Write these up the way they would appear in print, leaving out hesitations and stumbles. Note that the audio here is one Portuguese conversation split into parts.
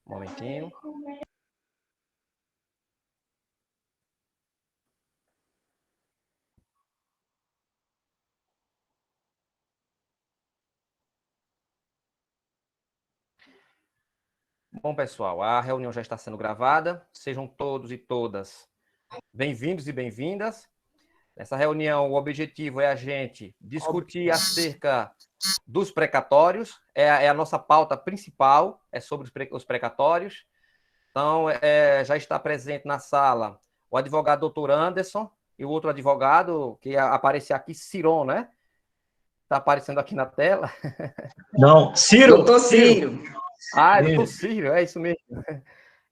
Um momentinho. Bom, pessoal, a reunião já está sendo gravada. Sejam todos e todas bem-vindos e bem-vindas. Nessa reunião, o objetivo é a gente discutir acerca dos precatórios. É a nossa pauta principal, é sobre os precatórios. Então, já está presente na sala o advogado doutor Anderson e o outro advogado, que aparece aqui, Ciron, né? Está aparecendo aqui na tela. Não, Ciro. Doutor Ciro. Ah, é doutor Ciro, é isso mesmo.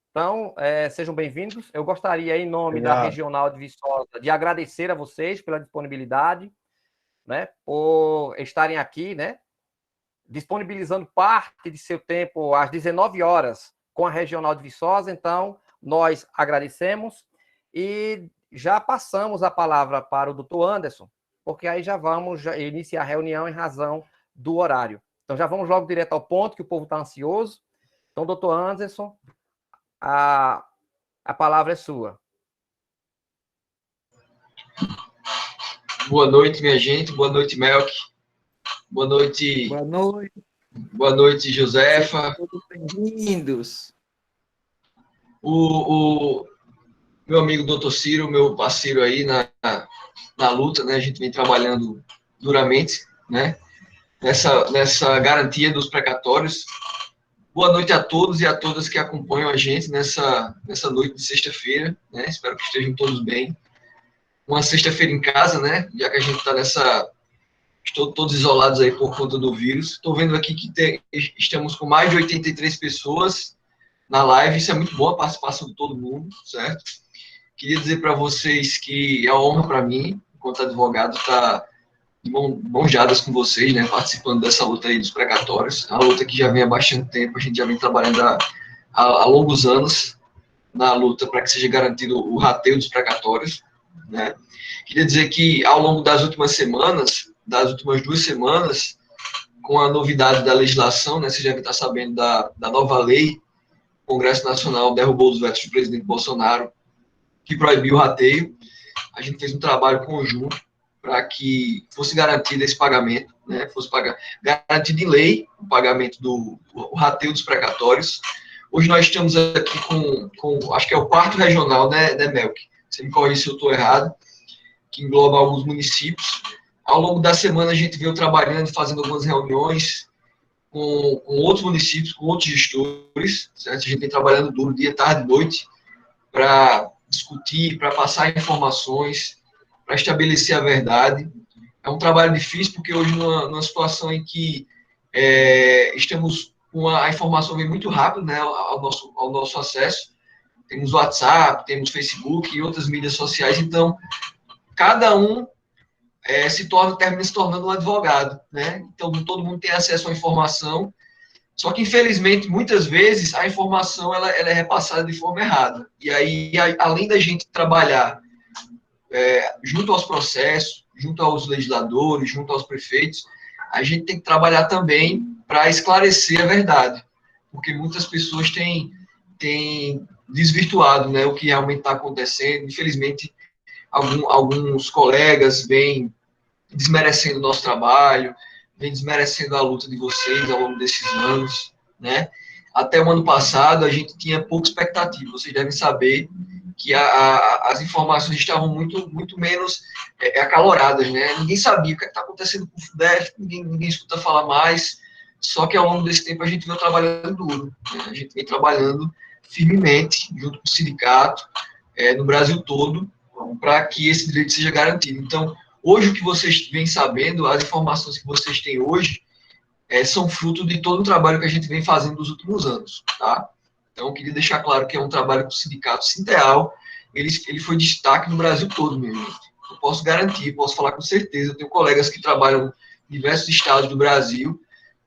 Então, sejam bem-vindos. Eu gostaria, em nome da Regional de Viçosa, de agradecer a vocês pela disponibilidade, né, por estarem aqui, né, disponibilizando parte de seu tempo às 19 horas com a Regional de Viçosa. Então, nós agradecemos e já passamos a palavra para o doutor Anderson, porque aí já vamos iniciar a reunião em razão do horário. Então, já vamos logo direto ao ponto, que o povo está ansioso. Então, doutor Anderson, a palavra é sua. Boa noite, minha gente. Boa noite, Melk. Boa noite. Boa noite. Boa noite, Josefa. Todos bem-vindos. O meu amigo doutor Ciro, meu parceiro aí na luta, né? A gente vem trabalhando duramente, né? Nessa garantia dos precatórios. Boa noite a todos e a todas que acompanham a gente nessa noite de sexta-feira, né? Espero que estejam todos bem. Uma sexta-feira em casa, né? Já que a gente está todos isolados aí por conta do vírus. Estou vendo aqui que estamos com mais de 83 pessoas na live. Isso é muito bom, a participação de todo mundo, certo? Queria dizer para vocês que é uma honra para mim, enquanto advogado, estar de mãos dadas com vocês, né? Participando dessa luta aí dos precatórios. É uma luta que já vem há bastante tempo, a gente já vem trabalhando há longos anos na luta para que seja garantido o rateio dos precatórios, né? Queria dizer que ao longo das últimas 2 semanas, com a novidade da legislação, né, você já está sabendo da nova lei, o Congresso Nacional derrubou os vetos do presidente Bolsonaro, que proibiu o rateio. A gente fez um trabalho conjunto para que fosse garantido esse pagamento, né, garantido em lei o pagamento o rateio dos precatórios. Hoje nós estamos aqui com acho que é o 4º regional, né, Melk? Você me corrige se eu estou errado, que engloba alguns municípios. Ao longo da semana, a gente veio trabalhando, fazendo algumas reuniões com outros municípios, com outros gestores, certo? A gente vem trabalhando duro, dia, tarde, noite, para discutir, para passar informações, para estabelecer a verdade. É um trabalho difícil, porque hoje, numa situação em que estamos com a informação vem muito rápido, né, ao nosso acesso, temos WhatsApp, temos Facebook e outras mídias sociais, então cada um termina se tornando um advogado, né? Então, todo mundo tem acesso à informação, só que, infelizmente, muitas vezes, a informação ela é repassada de forma errada. E aí, além da gente trabalhar junto aos processos, junto aos legisladores, junto aos prefeitos, a gente tem que trabalhar também para esclarecer a verdade, porque muitas pessoas têm desvirtuado, né, o que realmente está acontecendo. Infelizmente, alguns colegas vêm desmerecendo o nosso trabalho, vêm desmerecendo a luta de vocês ao longo desses anos, né? Até o ano passado, a gente tinha pouca expectativa. Vocês devem saber que as informações estavam muito menos acaloradas, né? Ninguém sabia o que está acontecendo com o FUDEF, ninguém escuta falar mais, só que ao longo desse tempo a gente veio trabalhando duro, né? A gente vem trabalhando firmemente, junto com o sindicato, no Brasil todo, para que esse direito seja garantido. Então, hoje, o que vocês vêm sabendo, as informações que vocês têm hoje, são fruto de todo o trabalho que a gente vem fazendo nos últimos anos, tá? Então, eu queria deixar claro que é um trabalho que o sindicato Sinteal, ele foi destaque no Brasil todo, meu gente. Eu posso garantir, posso falar com certeza, eu tenho colegas que trabalham em diversos estados do Brasil,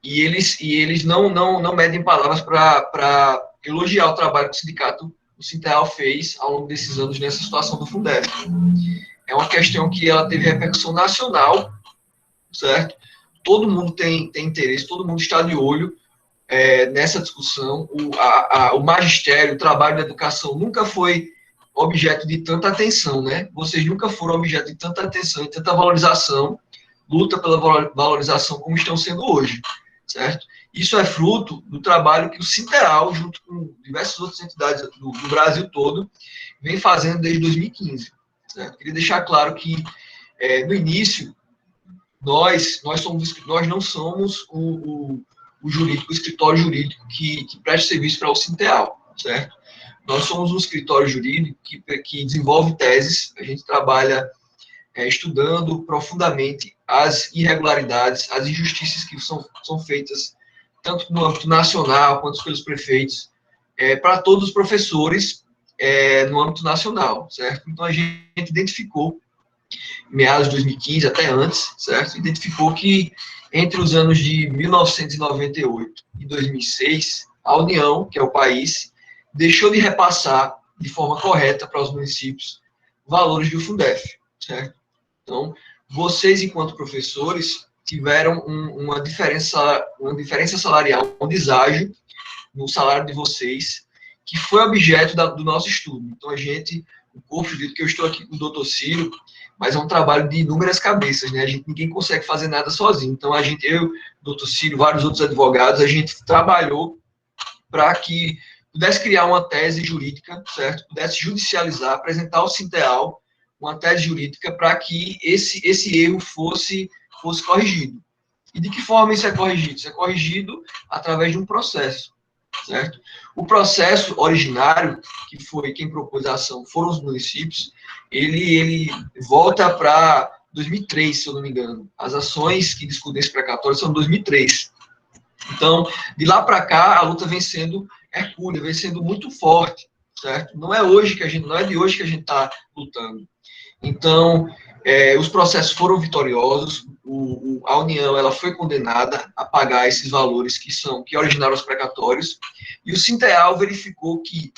e eles não medem palavras para elogiar o trabalho que o Sinteal fez ao longo desses anos nessa situação do Fundef. É uma questão que ela teve repercussão nacional, certo? Todo mundo tem interesse, todo mundo está de olho nessa discussão, o magistério, o trabalho da educação nunca foi objeto de tanta atenção, né? Vocês nunca foram objeto de tanta atenção e tanta valorização, luta pela valorização como estão sendo hoje, certo? Isso é fruto do trabalho que o Sinteral, junto com diversas outras entidades do Brasil todo, vem fazendo desde 2015. Certo? Queria deixar claro que, no início, nós não somos o jurídico, o escritório jurídico que presta serviço para o Sinteral, certo? Nós somos um escritório jurídico que desenvolve teses, a gente trabalha estudando profundamente as irregularidades, as injustiças que são feitas tanto no âmbito nacional quanto pelos prefeitos, para todos os professores no âmbito nacional, certo? Então, a gente identificou, em meados de 2015, até antes, certo? Identificou que, entre os anos de 1998 e 2006, a União, que é o país, deixou de repassar de forma correta para os municípios valores do Fundef, certo? Então, vocês, enquanto professores, tiveram uma diferença salarial, um deságio no salário de vocês, que foi objeto do nosso estudo. Então, o corpo jurídico, que eu estou aqui com o doutor Ciro, mas é um trabalho de inúmeras cabeças, né? Ninguém consegue fazer nada sozinho. Então, eu, o doutor Ciro, vários outros advogados, a gente trabalhou para que pudesse criar uma tese jurídica, certo? Pudesse judicializar, apresentar ao Sinteal uma tese jurídica para que esse erro fosse corrigido. E de que forma isso é corrigido? Isso é corrigido através de um processo, certo? O processo originário, que foi quem propôs a ação, foram os municípios, ele volta para 2003, se eu não me engano. As ações que discutem esse precatório são de 2003. Então, de lá para cá, a luta vem sendo hercúlea, vem sendo muito forte, certo? Não é de hoje que a gente está lutando. Então, os processos foram vitoriosos, a União ela foi condenada a pagar esses valores que originaram os precatórios, e o Sinteal verificou que,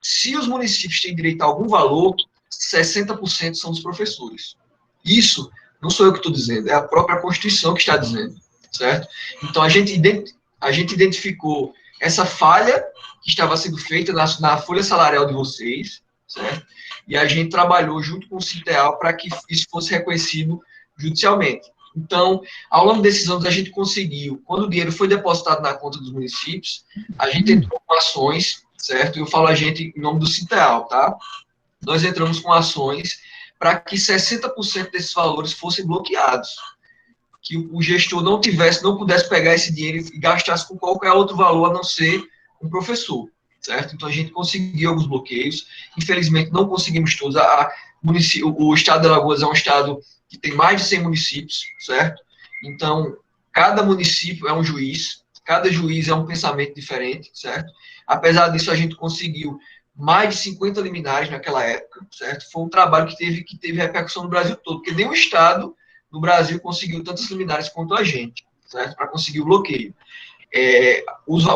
se os municípios têm direito a algum valor, 60% são dos professores. Isso não sou eu que estou dizendo, é a própria Constituição que está dizendo, certo? Então, a gente identificou essa falha que estava sendo feita na folha salarial de vocês, certo? E a gente trabalhou junto com o Sinteal para que isso fosse reconhecido judicialmente. Então, ao longo desses anos, a gente conseguiu, quando o dinheiro foi depositado na conta dos municípios, a gente entrou com ações, certo? Eu falo a gente em nome do Sinteal, tá? Nós entramos com ações para que 60% desses valores fossem bloqueados. Que o gestor não pudesse pegar esse dinheiro e gastasse com qualquer outro valor a não ser um professor, certo? Então, a gente conseguiu alguns bloqueios, infelizmente não conseguimos todos. O estado de Alagoas é um estado que tem mais de 100 municípios, certo? Então, cada município é um juiz, cada juiz é um pensamento diferente, certo? Apesar disso, a gente conseguiu mais de 50 liminares naquela época, certo? Foi um trabalho que teve repercussão no Brasil todo, porque nenhum estado no Brasil conseguiu tantas liminares quanto a gente, certo? Para conseguir o bloqueio.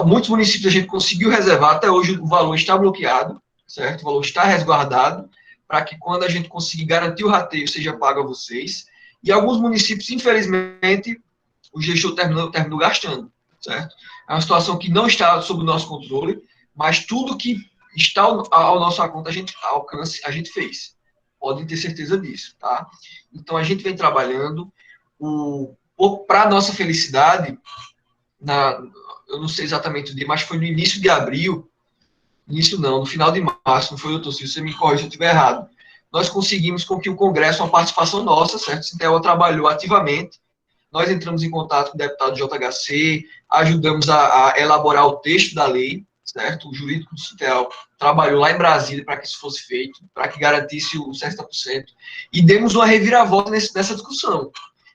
Muitos municípios a gente conseguiu reservar, até hoje o valor está bloqueado, certo? O valor está resguardado, para que quando a gente conseguir garantir o rateio, seja pago a vocês. E alguns municípios, infelizmente, o gestor terminou gastando, certo? É uma situação que não está sob o nosso controle, mas tudo que está ao nosso alcance, a gente fez. Podem ter certeza disso, tá? Então, a gente vem trabalhando. Para nossa felicidade, eu não sei exatamente o dia, mas foi no início de abril, no final de março, não foi, doutor Ciro, você me corrige se eu estiver errado, nós conseguimos com que o Congresso, uma participação nossa, certo? O Sinteal trabalhou ativamente, nós entramos em contato com o deputado JHC, ajudamos a elaborar o texto da lei, certo? O jurídico do Sinteal trabalhou lá em Brasília para que isso fosse feito, para que garantisse o 60%, e demos uma reviravolta nessa discussão.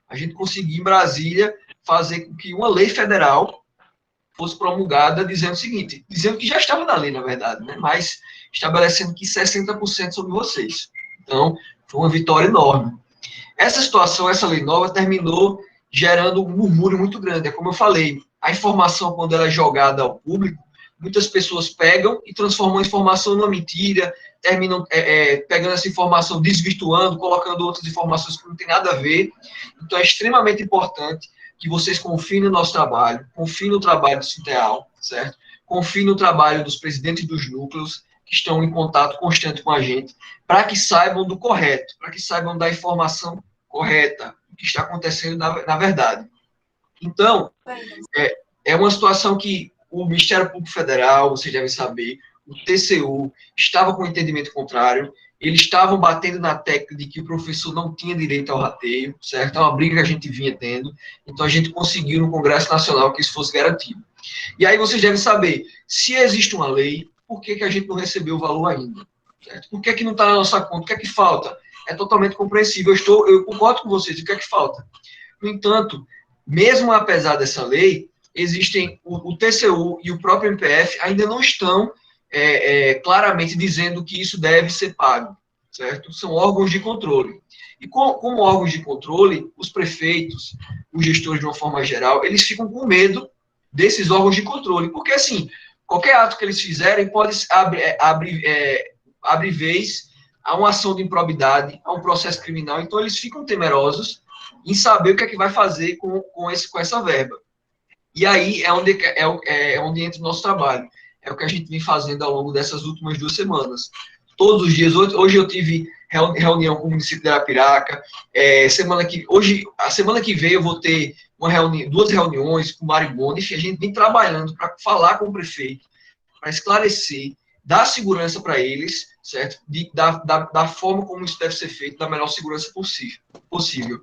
A gente conseguiu, em Brasília, fazer com que uma lei federal fosse promulgada dizendo o seguinte, dizendo que já estava na lei, na verdade, né? Mas estabelecendo que 60% sobre vocês. Então, foi uma vitória enorme. Essa situação, essa lei nova, terminou gerando um murmúrio muito grande. É como eu falei, a informação, quando ela é jogada ao público, muitas pessoas pegam e transformam a informação numa mentira, terminam pegando essa informação, desvirtuando, colocando outras informações que não tem nada a ver. Então, é extremamente importante que vocês confiem no nosso trabalho, confiem no trabalho do Sinteal, certo? Confiem no trabalho dos presidentes dos núcleos, que estão em contato constante com a gente, para que saibam do correto, para que saibam da informação correta, o que está acontecendo na verdade. Então, é uma situação que o Ministério Público Federal, vocês devem saber, o TCU, estava com entendimento contrário, eles estavam batendo na tecla de que o professor não tinha direito ao rateio, certo? É uma briga que a gente vinha tendo, então a gente conseguiu no Congresso Nacional que isso fosse garantido. E aí vocês devem saber, se existe uma lei, por que a gente não recebeu o valor ainda? Certo? Por que não está na nossa conta? O que é que falta? É totalmente compreensível, eu concordo com vocês, o que é que falta? No entanto, mesmo apesar dessa lei, existem o TCU e o próprio MPF ainda não estão claramente dizendo que isso deve ser pago, certo? São órgãos de controle. E como órgãos de controle, os prefeitos, os gestores de uma forma geral, eles ficam com medo desses órgãos de controle, porque assim, qualquer ato que eles fizerem pode abrir vez a uma ação de improbidade, a um processo criminal, então eles ficam temerosos em saber o que é que vai fazer com essa verba. E aí é onde entra o nosso trabalho. É o que a gente vem fazendo ao longo dessas últimas 2 semanas. Todos os dias. Hoje eu tive reunião com o município de Arapiraca. A semana que vem eu vou ter 2 reuniões com o Mário Bonif. A gente vem trabalhando para falar com o prefeito, para esclarecer, dar segurança para eles, certo? Da forma como isso deve ser feito, da melhor segurança possível.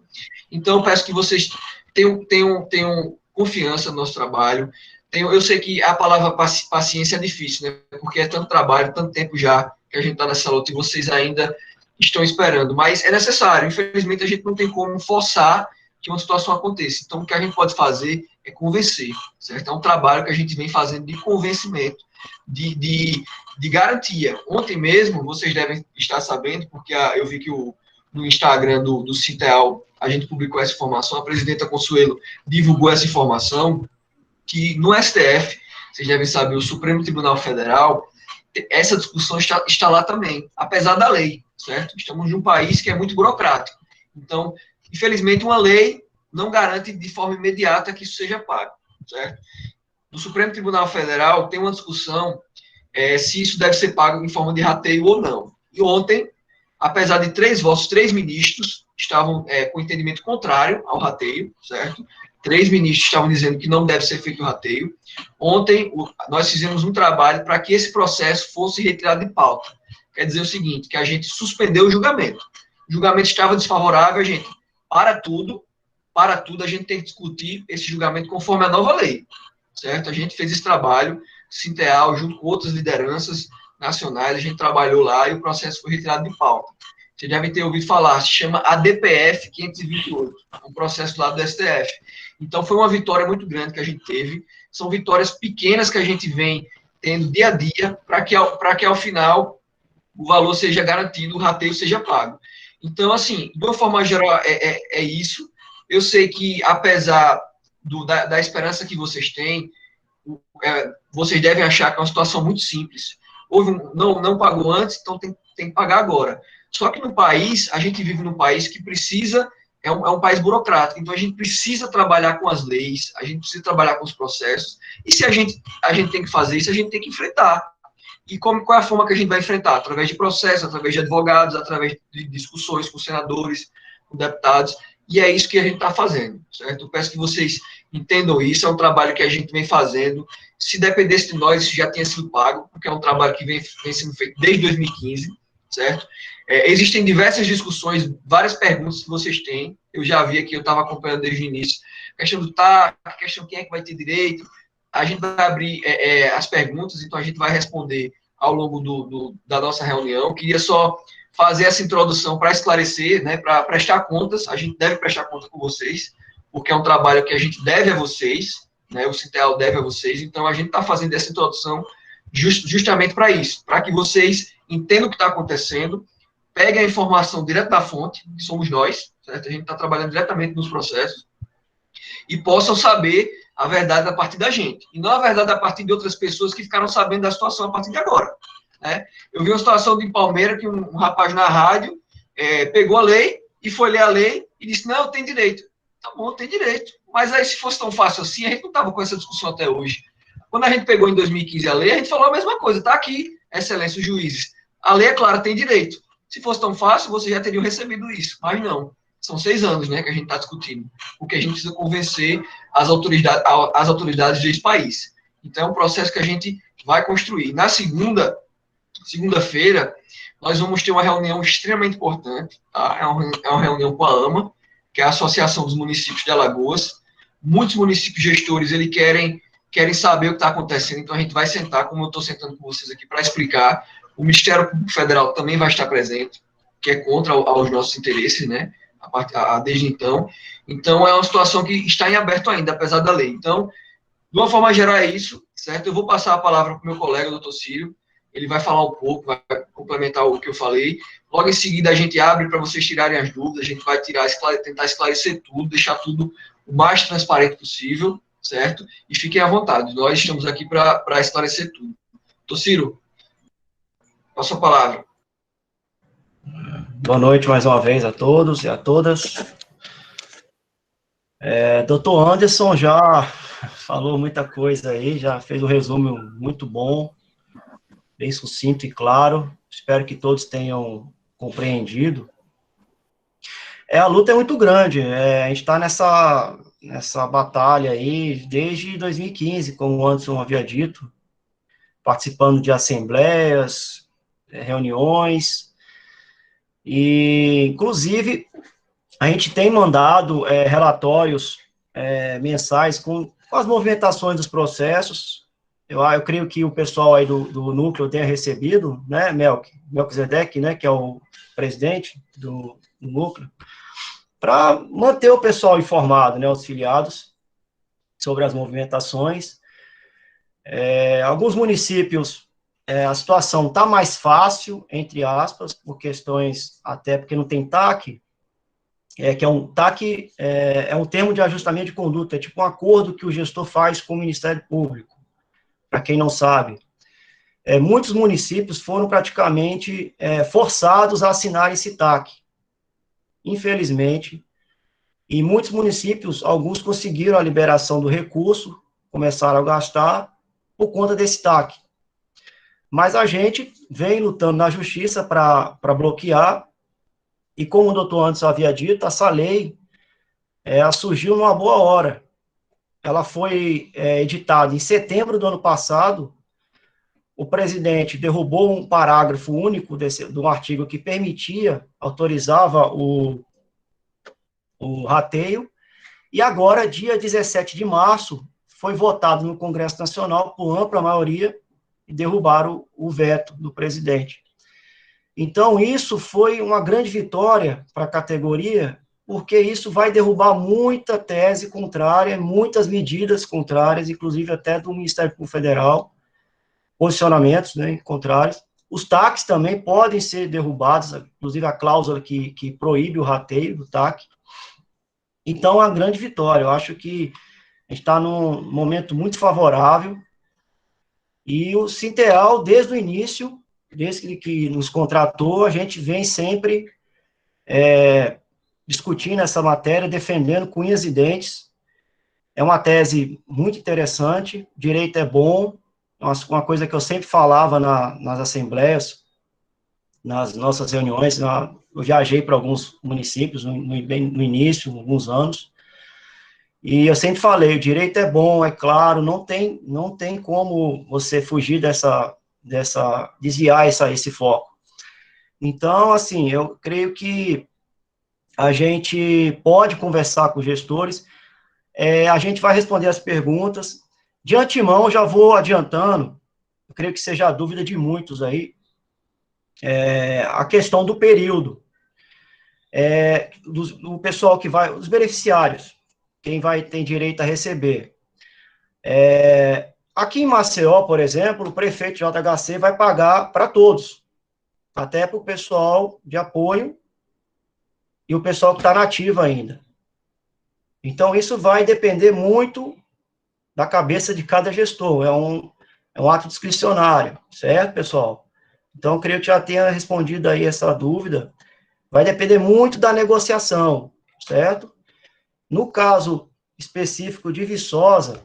Então, eu peço que vocês tenham confiança no nosso trabalho. Eu sei que a palavra paciência é difícil, né? Porque é tanto trabalho, tanto tempo já que a gente está nessa luta e vocês ainda estão esperando. Mas é necessário. Infelizmente, a gente não tem como forçar que uma situação aconteça. Então, o que a gente pode fazer é convencer, certo? É um trabalho que a gente vem fazendo de convencimento, de garantia. Ontem mesmo, vocês devem estar sabendo, porque eu vi que no Instagram do Sinteal a gente publicou essa informação, a presidenta Consuelo divulgou essa informação, que no STF, vocês devem saber, o Supremo Tribunal Federal, essa discussão está lá também, apesar da lei, certo? Estamos em um país que é muito burocrático. Então, infelizmente, uma lei não garante de forma imediata que isso seja pago, certo? No Supremo Tribunal Federal tem uma discussão se isso deve ser pago em forma de rateio ou não. E ontem, apesar de 3 votos, 3 ministros estavam com entendimento contrário ao rateio, certo? 3 ministros estavam dizendo que não deve ser feito o rateio. Ontem, nós fizemos um trabalho para que esse processo fosse retirado de pauta. Quer dizer o seguinte, que a gente suspendeu o julgamento. O julgamento estava desfavorável, a gente, para tudo, a gente tem que discutir esse julgamento conforme a nova lei, certo? A gente fez esse trabalho, Sinteal, junto com outras lideranças nacionais, a gente trabalhou lá e o processo foi retirado de pauta. Vocês devem ter ouvido falar, se chama ADPF 528, um processo lá do STF. Então, foi uma vitória muito grande que a gente teve. São vitórias pequenas que a gente vem tendo dia a dia, para que ao final o valor seja garantido, o rateio seja pago. Então, assim, de uma forma geral, é isso. Eu sei que, apesar da esperança que vocês têm, vocês devem achar que é uma situação muito simples. Não pagou antes, então tem que pagar agora. Só que no país, a gente vive num país que precisa, é um país burocrático, então a gente precisa trabalhar com as leis, a gente precisa trabalhar com os processos, e se a gente tem que fazer isso, a gente tem que enfrentar. E qual é a forma que a gente vai enfrentar? Através de processos, através de advogados, através de discussões com senadores, com deputados, e é isso que a gente está fazendo, certo? Eu peço que vocês entendam isso, é um trabalho que a gente vem fazendo. Se dependesse de nós, isso já tinha sido pago, porque é um trabalho que vem sendo feito desde 2015, certo? Existem diversas discussões, várias perguntas que vocês têm, eu já vi aqui, eu estava acompanhando desde o início, questão do TAC, questão quem é que vai ter direito, a gente vai abrir as perguntas, então a gente vai responder ao longo da nossa reunião. Queria só fazer essa introdução para esclarecer, né, para prestar contas, a gente deve prestar conta com vocês, porque é um trabalho que a gente deve a vocês, né, o Sinteal deve a vocês, então a gente está fazendo essa introdução justamente para isso, para que vocês entendam o que está acontecendo, peguem a informação direto da fonte, que somos nós, certo? A gente está trabalhando diretamente nos processos, e possam saber a verdade a partir da gente, e não a verdade a partir de outras pessoas que ficaram sabendo da situação a partir de agora. Né? Eu vi uma situação de Palmeiras que um rapaz na rádio pegou a lei e foi ler a lei e disse, não, tem direito. Tá bom, tem direito. Mas aí, se fosse tão fácil assim, a gente não estava com essa discussão até hoje. Quando a gente pegou em 2015 a lei, a gente falou a mesma coisa. Está aqui, excelência, os juízes. A lei, é claro, tem direito. Se fosse tão fácil, vocês já teriam recebido isso. Mas não. São 6 anos, né, que a gente está discutindo. Porque a gente precisa convencer as autoridades desse país. Então, é um processo que a gente vai construir. Na segunda-feira, nós vamos ter uma reunião extremamente importante. Tá? É uma reunião com a AMA, que é a Associação dos Municípios de Alagoas. Muitos municípios gestores, eles querem saber o que está acontecendo, então a gente vai sentar, como eu estou sentando com vocês aqui, para explicar. O Ministério Público Federal também vai estar presente, que é contra aos nossos interesses, né, desde então. Então, é uma situação que está em aberto ainda, apesar da lei. Então, de uma forma geral, é isso, certo? Eu vou passar a palavra para o meu colega, o doutor Círio, ele vai falar um pouco, vai complementar o que eu falei. Logo em seguida, a gente abre para vocês tirarem as dúvidas, a gente vai tentar esclarecer tudo, deixar tudo o mais transparente possível, certo? E fiquem à vontade, nós estamos aqui para esclarecer tudo. Doutor Ciro, passo a palavra. Boa noite mais uma vez a todos e a todas. Doutor Anderson já falou muita coisa aí, já fez um resumo muito bom, bem sucinto e claro. Espero que todos tenham compreendido. A luta é muito grande, a gente está nessa batalha aí desde 2015, como o Anderson havia dito, participando de assembleias, reuniões, e, inclusive, a gente tem mandado relatórios mensais com as movimentações dos processos. Eu creio que o pessoal aí do núcleo tenha recebido, né, Melquisedeque, né, que é o presidente do núcleo, para manter o pessoal informado, né, os filiados, sobre as movimentações. Alguns municípios, a situação está mais fácil, entre aspas, por questões, até porque não tem TAC, que é um TAC, é um termo de ajustamento de conduta, é tipo um acordo que o gestor faz com o Ministério Público, para quem não sabe. Muitos municípios foram praticamente forçados a assinar esse TAC, infelizmente, e muitos municípios, alguns conseguiram a liberação do recurso, começaram a gastar por conta desse TAC. Mas a gente vem lutando na justiça para bloquear, e como o doutor Anderson havia dito, essa lei surgiu numa boa hora. Ela foi editada em setembro do ano passado. O presidente derrubou um parágrafo único do artigo que autorizava o rateio, e agora, dia 17 de março, foi votado no Congresso Nacional por ampla maioria e derrubaram o veto do presidente. Então, isso foi uma grande vitória para a categoria, porque isso vai derrubar muita tese contrária, muitas medidas contrárias, inclusive até do Ministério Público Federal, posicionamentos, né, contrários. Os TACs também podem ser derrubados, inclusive a cláusula que proíbe o rateio do TAC. Então, é uma grande vitória. Eu acho que a gente está num momento muito favorável, e o Sinteal, desde o início, desde que nos contratou, a gente vem sempre discutindo essa matéria, defendendo com unhas e dentes. É uma tese muito interessante, direito é bom, uma coisa que eu sempre falava nas assembleias, nas nossas reuniões. Eu viajei para alguns municípios no início, alguns anos, e eu sempre falei, o direito é bom, é claro, não tem como você fugir desviar esse foco. Então, assim, eu creio que a gente pode conversar com os gestores, a gente vai responder as perguntas. De antemão, já vou adiantando, eu creio que seja a dúvida de muitos aí, a questão do período, do pessoal que vai, os beneficiários, quem tem direito a receber. Aqui em Maceió, por exemplo, o prefeito JHC vai pagar para todos, até para o pessoal de apoio e o pessoal que está nativo ainda. Então, isso vai depender muito da cabeça de cada gestor, é um ato discricionário, certo, pessoal? Então, eu creio que já tenha respondido aí essa dúvida. Vai depender muito da negociação, certo? No caso específico de Viçosa,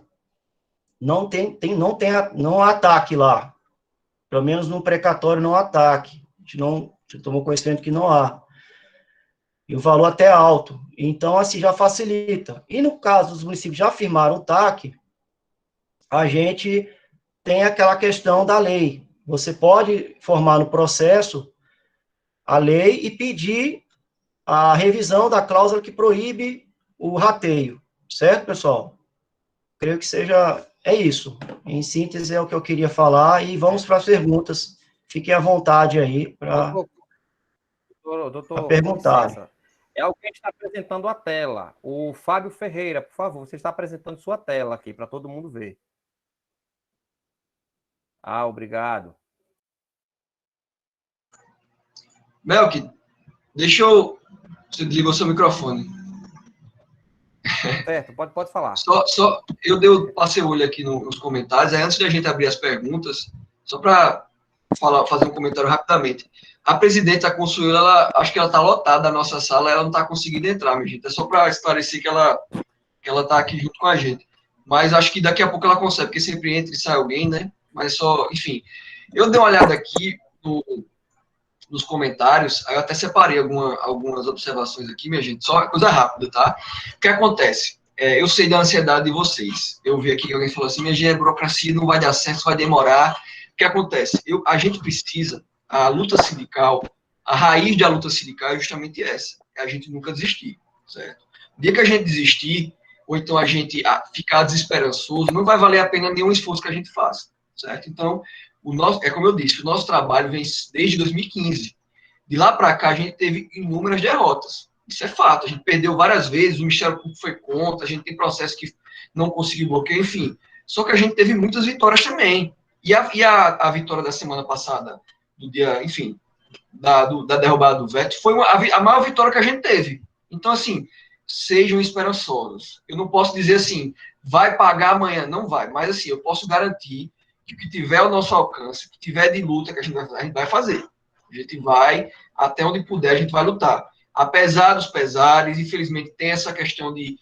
não há ataque lá. Pelo menos no precatório não há ataque. A gente tomou conhecimento que não há. E o valor até é alto. Então, assim, já facilita. E no caso dos municípios já firmaram o TAC, a gente tem aquela questão da lei. Você pode formar no processo a lei e pedir a revisão da cláusula que proíbe o rateio. Certo, pessoal? Creio que é isso. Em síntese, é o que eu queria falar. E vamos para as perguntas. Fiquem à vontade aí para perguntar. Licença. É alguém que está apresentando a tela. O Fábio Ferreira, por favor, você está apresentando sua tela aqui para todo mundo ver. Ah, obrigado. Melk, deixa eu... Você desligou seu microfone. Certo, pode falar. Passei o olho aqui nos comentários, aí antes da gente abrir as perguntas, só para fazer um comentário rapidamente. A presidente da Consuelo, acho que ela está lotada a nossa sala, ela não está conseguindo entrar, minha gente. É só para esclarecer que ela está aqui junto com a gente. Mas acho que daqui a pouco ela consegue, porque sempre entra e sai alguém, né? Mas só, enfim. Eu dei uma olhada aqui nos comentários, aí eu até separei algumas observações aqui, minha gente, só coisa rápida, tá? O que acontece? Eu sei da ansiedade de vocês. Eu vi aqui que alguém falou assim, minha gente, a burocracia não vai dar certo, vai demorar. O que acontece? A gente precisa, a luta sindical, a raiz da luta sindical é justamente essa, é a gente nunca desistir, certo? O dia que a gente desistir, ou então a gente ficar desesperançoso, não vai valer a pena nenhum esforço que a gente faça, certo? Então, é como eu disse, o nosso trabalho vem desde 2015. De lá para cá, a gente teve inúmeras derrotas. Isso é fato. A gente perdeu várias vezes, o Ministério Público foi contra, a gente tem processo que não conseguiu bloqueio, enfim. Só que a gente teve muitas vitórias também. E a vitória da semana passada, do dia, enfim, da derrubada do veto, foi a maior vitória que a gente teve. Então, assim, sejam esperançosos. Eu não posso dizer assim, vai pagar amanhã. Não vai. Mas, assim, eu posso garantir que o que tiver ao nosso alcance, o que tiver de luta que a gente vai fazer. A gente vai, até onde puder, a gente vai lutar. Apesar dos pesares, infelizmente tem essa questão de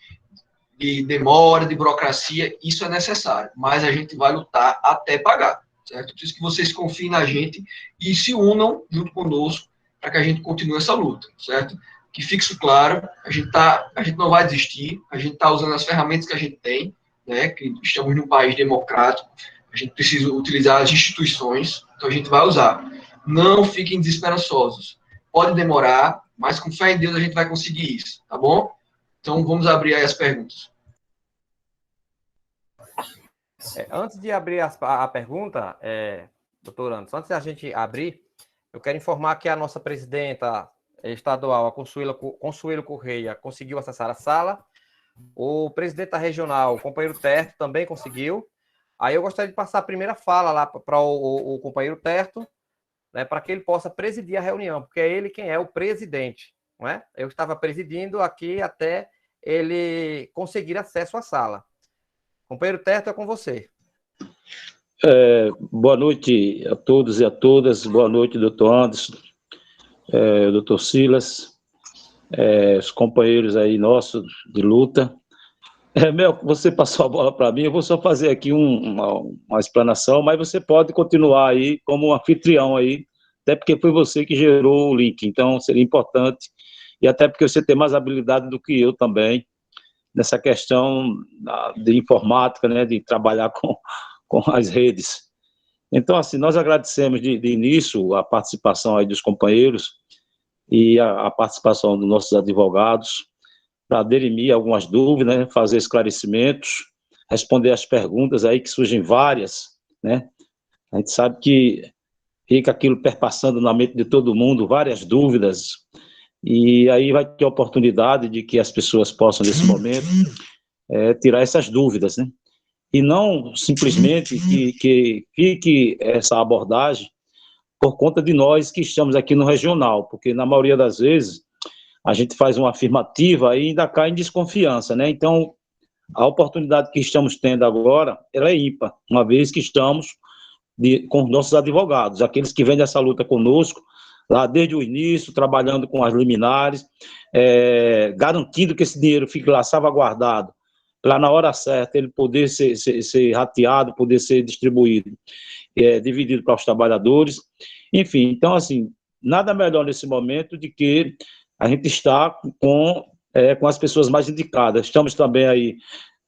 demora, de burocracia, isso é necessário. Mas a gente vai lutar até pagar, certo? Preciso que vocês confiem na gente e se unam junto conosco para que a gente continue essa luta, certo? Que fique isso claro, a gente não vai desistir, a gente está usando as ferramentas que a gente tem, né? Que estamos num país democrático, a gente precisa utilizar as instituições, então a gente vai usar. Não fiquem desesperançosos. Pode demorar, mas com fé em Deus a gente vai conseguir isso, tá bom? Então vamos abrir aí as perguntas. Antes de abrir a pergunta, doutor Anderson, antes da gente abrir, eu quero informar que a nossa presidenta estadual, a Consuelo Correia, conseguiu acessar a sala. O presidente da regional, o companheiro Terto, também conseguiu. Aí eu gostaria de passar a primeira fala lá para o companheiro Terto, né, para que ele possa presidir a reunião, porque é ele quem é o presidente, não é? Eu estava presidindo aqui até ele conseguir acesso à sala. Companheiro Terto, é com você. Boa noite a todos e a todas. Boa noite, doutor Anderson, doutor Silas, os companheiros aí nossos de luta. Você passou a bola para mim, eu vou só fazer aqui uma explanação, mas você pode continuar aí como anfitrião aí, até porque foi você que gerou o link, então seria importante, e até porque você tem mais habilidade do que eu também, nessa questão de informática, né, de trabalhar com as redes. Então, assim, nós agradecemos de início a participação aí dos companheiros e a participação dos nossos advogados, para dirimir algumas dúvidas, né, fazer esclarecimentos, responder as perguntas aí que surgem várias, né? A gente sabe que fica aquilo perpassando na mente de todo mundo, várias dúvidas, e aí vai ter a oportunidade de que as pessoas possam, nesse momento, tirar essas dúvidas, né? E não simplesmente que fique essa abordagem por conta de nós que estamos aqui no regional, porque na maioria das vezes a gente faz uma afirmativa e ainda cai em desconfiança, né? Então, a oportunidade que estamos tendo agora, ela é ímpar, uma vez que estamos com os nossos advogados, aqueles que vêm dessa luta conosco lá desde o início, trabalhando com as liminares, garantindo que esse dinheiro fique lá salvaguardado, para na hora certa ele poder ser rateado, poder ser distribuído, dividido para os trabalhadores. Enfim, então, assim, nada melhor nesse momento de que a gente está com as pessoas mais indicadas. Estamos também aí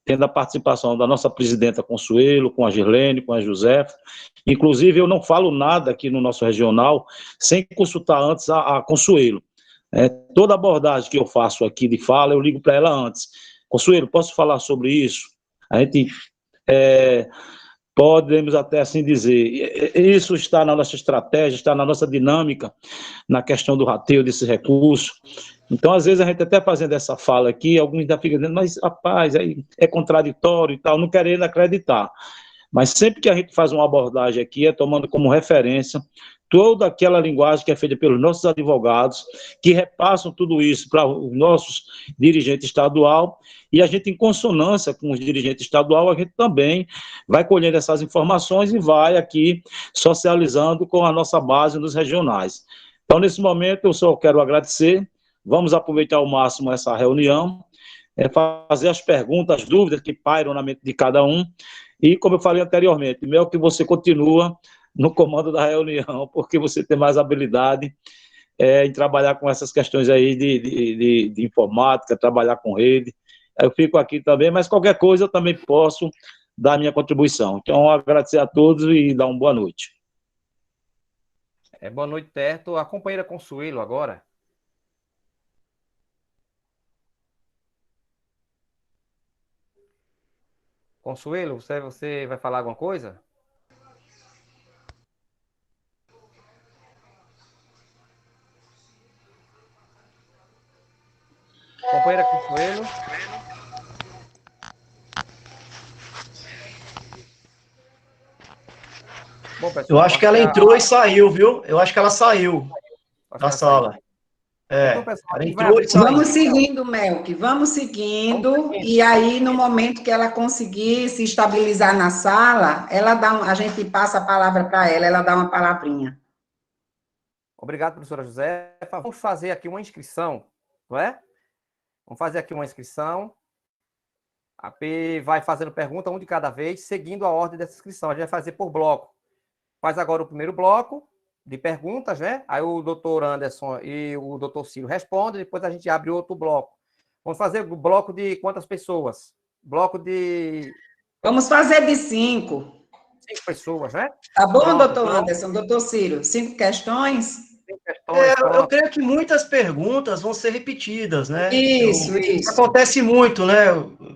tendo a participação da nossa presidenta Consuelo, com a Girlene, com a Josefa. Inclusive, eu não falo nada aqui no nosso regional sem consultar antes a Consuelo. Toda abordagem que eu faço aqui de fala, eu ligo para ela antes. Consuelo, posso falar sobre isso? A gente podemos até assim dizer, isso está na nossa estratégia, está na nossa dinâmica, na questão do rateio desse recurso. Então, às vezes, a gente até fazendo essa fala aqui, alguns ainda ficam dizendo, mas, rapaz, aí é contraditório e tal, não querendo acreditar. Mas sempre que a gente faz uma abordagem aqui, é tomando como referência toda aquela linguagem que é feita pelos nossos advogados, que repassam tudo isso para os nossos dirigentes estadual, e a gente, em consonância com os dirigentes estadual, a gente também vai colhendo essas informações e vai aqui socializando com a nossa base nos regionais. Então, nesse momento, eu só quero agradecer, vamos aproveitar ao máximo essa reunião, fazer as perguntas, as dúvidas que pairam na mente de cada um, e, como eu falei anteriormente, melhor que você continua no comando da reunião, porque você tem mais habilidade em trabalhar com essas questões aí de informática, trabalhar com rede. Eu fico aqui também, mas qualquer coisa eu também posso dar a minha contribuição. Então, agradecer a todos e dar uma boa noite. Boa noite, Terto. A companheira Consuelo agora. Consuelo, você vai falar alguma coisa? Companheira Consuelo. Bom, pessoal, Eu acho que ela entrou e saiu, viu? Eu acho que ela saiu da sala. Então, pessoal, a Ela gente vai entrou abrir e saiu. Vamos seguindo, Melk, vamos seguindo, e aí, no momento que ela conseguir se estabilizar na sala, a gente passa a palavra para ela, ela dá uma palavrinha. Obrigado, professora Josefa. Vamos fazer aqui uma inscrição, não é? Vamos fazer aqui uma inscrição. A P vai fazendo pergunta, um de cada vez, seguindo a ordem dessa inscrição. A gente vai fazer por bloco. Faz agora o primeiro bloco de perguntas, né? Aí o doutor Anderson e o doutor Ciro respondem, depois a gente abre outro bloco. Vamos fazer o bloco de quantas pessoas? Bloco de... Vamos fazer de 5. 5 pessoas, né? Tá bom, Pronto, doutor então, Anderson, doutor Ciro? 5 questões? 5 questões, Eu pronto. creio que muitas perguntas vão ser repetidas, né? Isso. Acontece muito, né?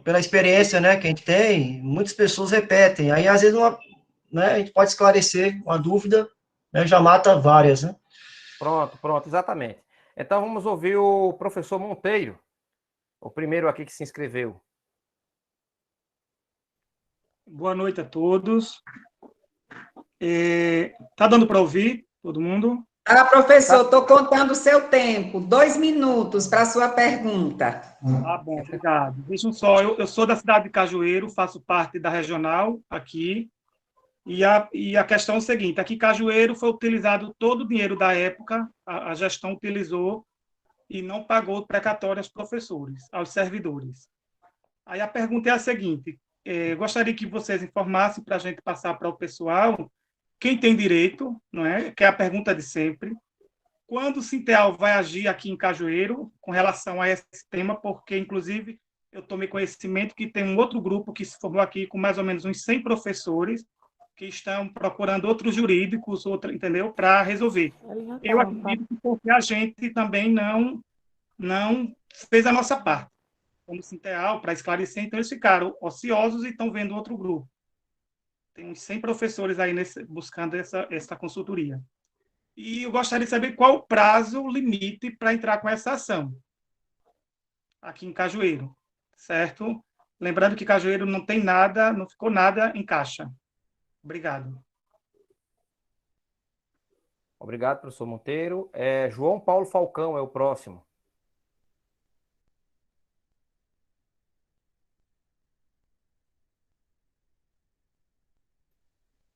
Pela experiência, né, que a gente tem, muitas pessoas repetem. Aí, às vezes, né, a gente pode esclarecer uma dúvida, né, já mata várias, né? Pronto, exatamente. Então, vamos ouvir o professor Monteiro, o primeiro aqui que se inscreveu. Boa noite a todos. Tá dando para ouvir todo mundo? Professor, estou contando o seu tempo. 2 minutos para a sua pergunta. Ah, bom, obrigado. Vejam só, eu sou da cidade de Cajueiro, faço parte da regional aqui, e a questão é o seguinte, aqui em Cajueiro foi utilizado todo o dinheiro da época, a gestão utilizou e não pagou precatório aos professores, aos servidores. Aí a pergunta é a seguinte, gostaria que vocês informassem para a gente passar para o pessoal quem tem direito, não é? Que é a pergunta de sempre. Quando o Sinteal vai agir aqui em Cajueiro com relação a esse tema, porque, inclusive, eu tomei conhecimento que tem um outro grupo que se formou aqui com mais ou menos uns 100 professores que estão procurando outros jurídicos, entendeu? Para resolver. Eu acredito que porque a gente também não fez a nossa parte como Sinteal para esclarecer, então eles ficaram ociosos e estão vendo outro grupo. Tem uns 100 professores aí buscando essa consultoria. E eu gostaria de saber qual o prazo limite para entrar com essa ação aqui em Cajueiro, certo? Lembrando que Cajueiro não tem nada, não ficou nada em caixa. Obrigado. Obrigado, professor Monteiro. João Paulo Falcão é o próximo.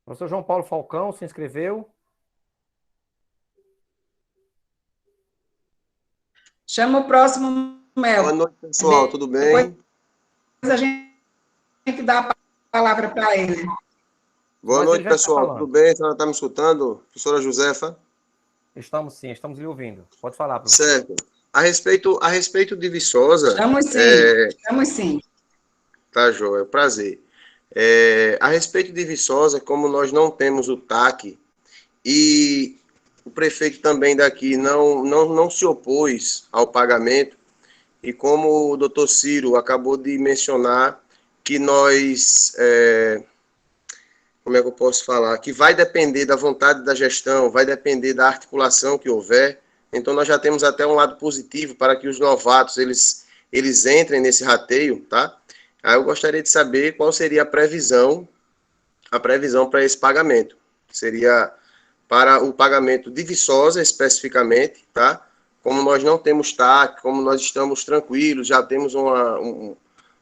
Professor João Paulo Falcão se inscreveu. Chama o próximo, Mel. Boa noite, pessoal, tudo bem? Depois a gente dá a palavra para ele. Boa noite, pessoal, tudo bem? A senhora está me escutando? Professora Josefa? Estamos sim, estamos lhe ouvindo. Pode falar, professor. Certo. A respeito de Viçosa... Estamos sim. Tá, joia, prazer. A respeito de Viçosa, como nós não temos o TAC, e o prefeito também daqui não se opôs ao pagamento, e como o doutor Ciro acabou de mencionar, que nós... como é que eu posso falar? Que vai depender da vontade da gestão, vai depender da articulação que houver. Então, nós já temos até um lado positivo para que os novatos, eles entrem nesse rateio, tá? Aí eu gostaria de saber qual seria a previsão para esse pagamento. Seria para o pagamento de Viçosa, especificamente, tá? Como nós não temos TAC, como nós estamos tranquilos, já temos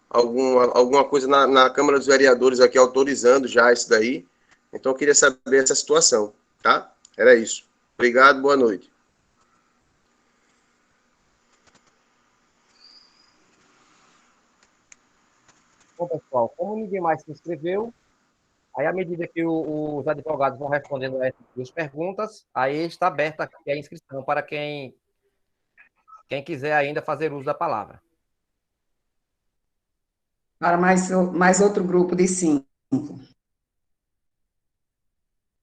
alguma coisa na Câmara dos Vereadores aqui autorizando já isso daí. Então, eu queria saber essa situação, tá? Era isso. Obrigado, boa noite. Bom, pessoal, como ninguém mais se inscreveu, aí à medida que os advogados vão respondendo essas duas perguntas, aí está aberta aqui a inscrição para quem quiser ainda fazer uso da palavra. Para mais outro grupo de 5.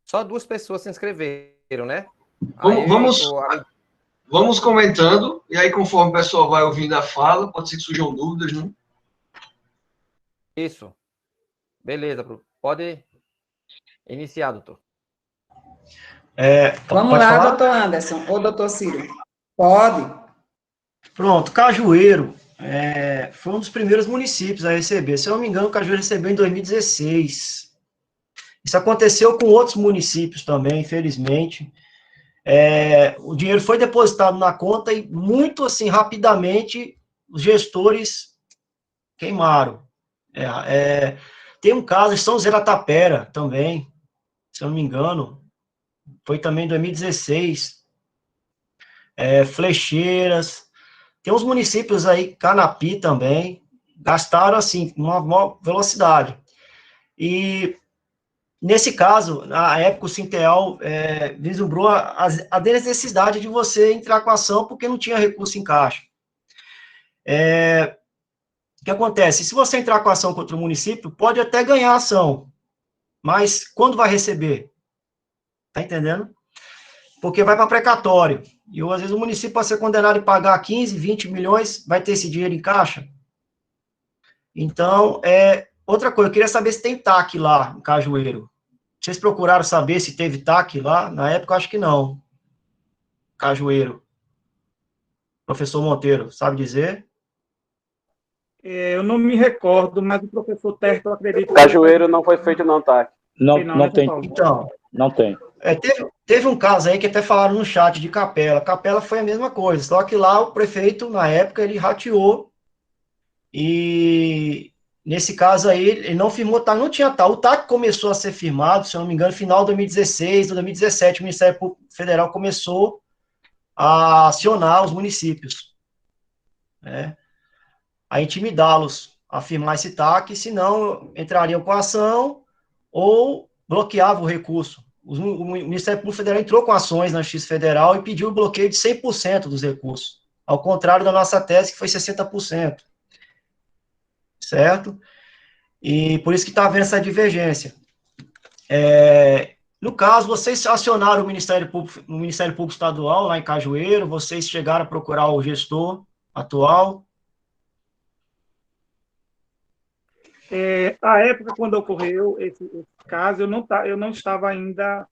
Só 2 pessoas se inscreveram, né? Vamos comentando, e aí conforme o pessoal vai ouvindo a fala, pode ser que surjam dúvidas, né? Isso. Beleza, pode iniciar, doutor. Vamos lá, falar? Doutor Anderson, ou doutor Ciro. Pode. Pronto, Cajueiro foi um dos primeiros municípios a receber. Se eu não me engano, Cajueiro recebeu em 2016. Isso aconteceu com outros municípios também, infelizmente. O dinheiro foi depositado na conta e, muito assim, rapidamente, os gestores queimaram. Tem um caso em São José da Tapera também, se eu não me engano, foi também em 2016. Flecheiras, tem uns municípios aí, Canapi também, gastaram assim, uma maior velocidade. E nesse caso, na época, o Sinteal vislumbrou a necessidade de você entrar com a ação porque não tinha recurso em caixa. O que acontece? Se você entrar com a ação contra o município, pode até ganhar a ação, mas quando vai receber? Tá entendendo? Porque vai para precatório. E às vezes o município, para ser condenado a pagar 15, 20 milhões, vai ter esse dinheiro em caixa. Então, outra coisa, eu queria saber se tem TAC lá em Cajueiro. Vocês procuraram saber se teve TAC lá? Na época, eu acho que não. Cajueiro. Professor Monteiro, sabe dizer? Eu não me recordo, mas o professor Terto, eu acredito... Cajueiro não foi feito não, TAC. Não tem. Então, não tem. Teve um caso aí que até falaram no chat de Capela. Capela foi a mesma coisa, só que lá o prefeito, na época, ele rateou e nesse caso aí, ele não firmou TAC, não tinha TAC. O TAC começou a ser firmado, se eu não me engano, no final de 2016, ou 2017, o Ministério Público Federal começou a acionar os municípios, a intimidá-los a firmar esse TAC, senão entrariam com a ação ou bloqueavam o recurso. O Ministério Público Federal entrou com ações na Justiça Federal e pediu o bloqueio de 100% dos recursos, ao contrário da nossa tese, que foi 60%. Certo? E por isso que está havendo essa divergência. No caso, vocês acionaram o Ministério Público Estadual, lá em Cajueiro, vocês chegaram a procurar o gestor atual? A época, quando ocorreu esse caso, eu não estava ainda,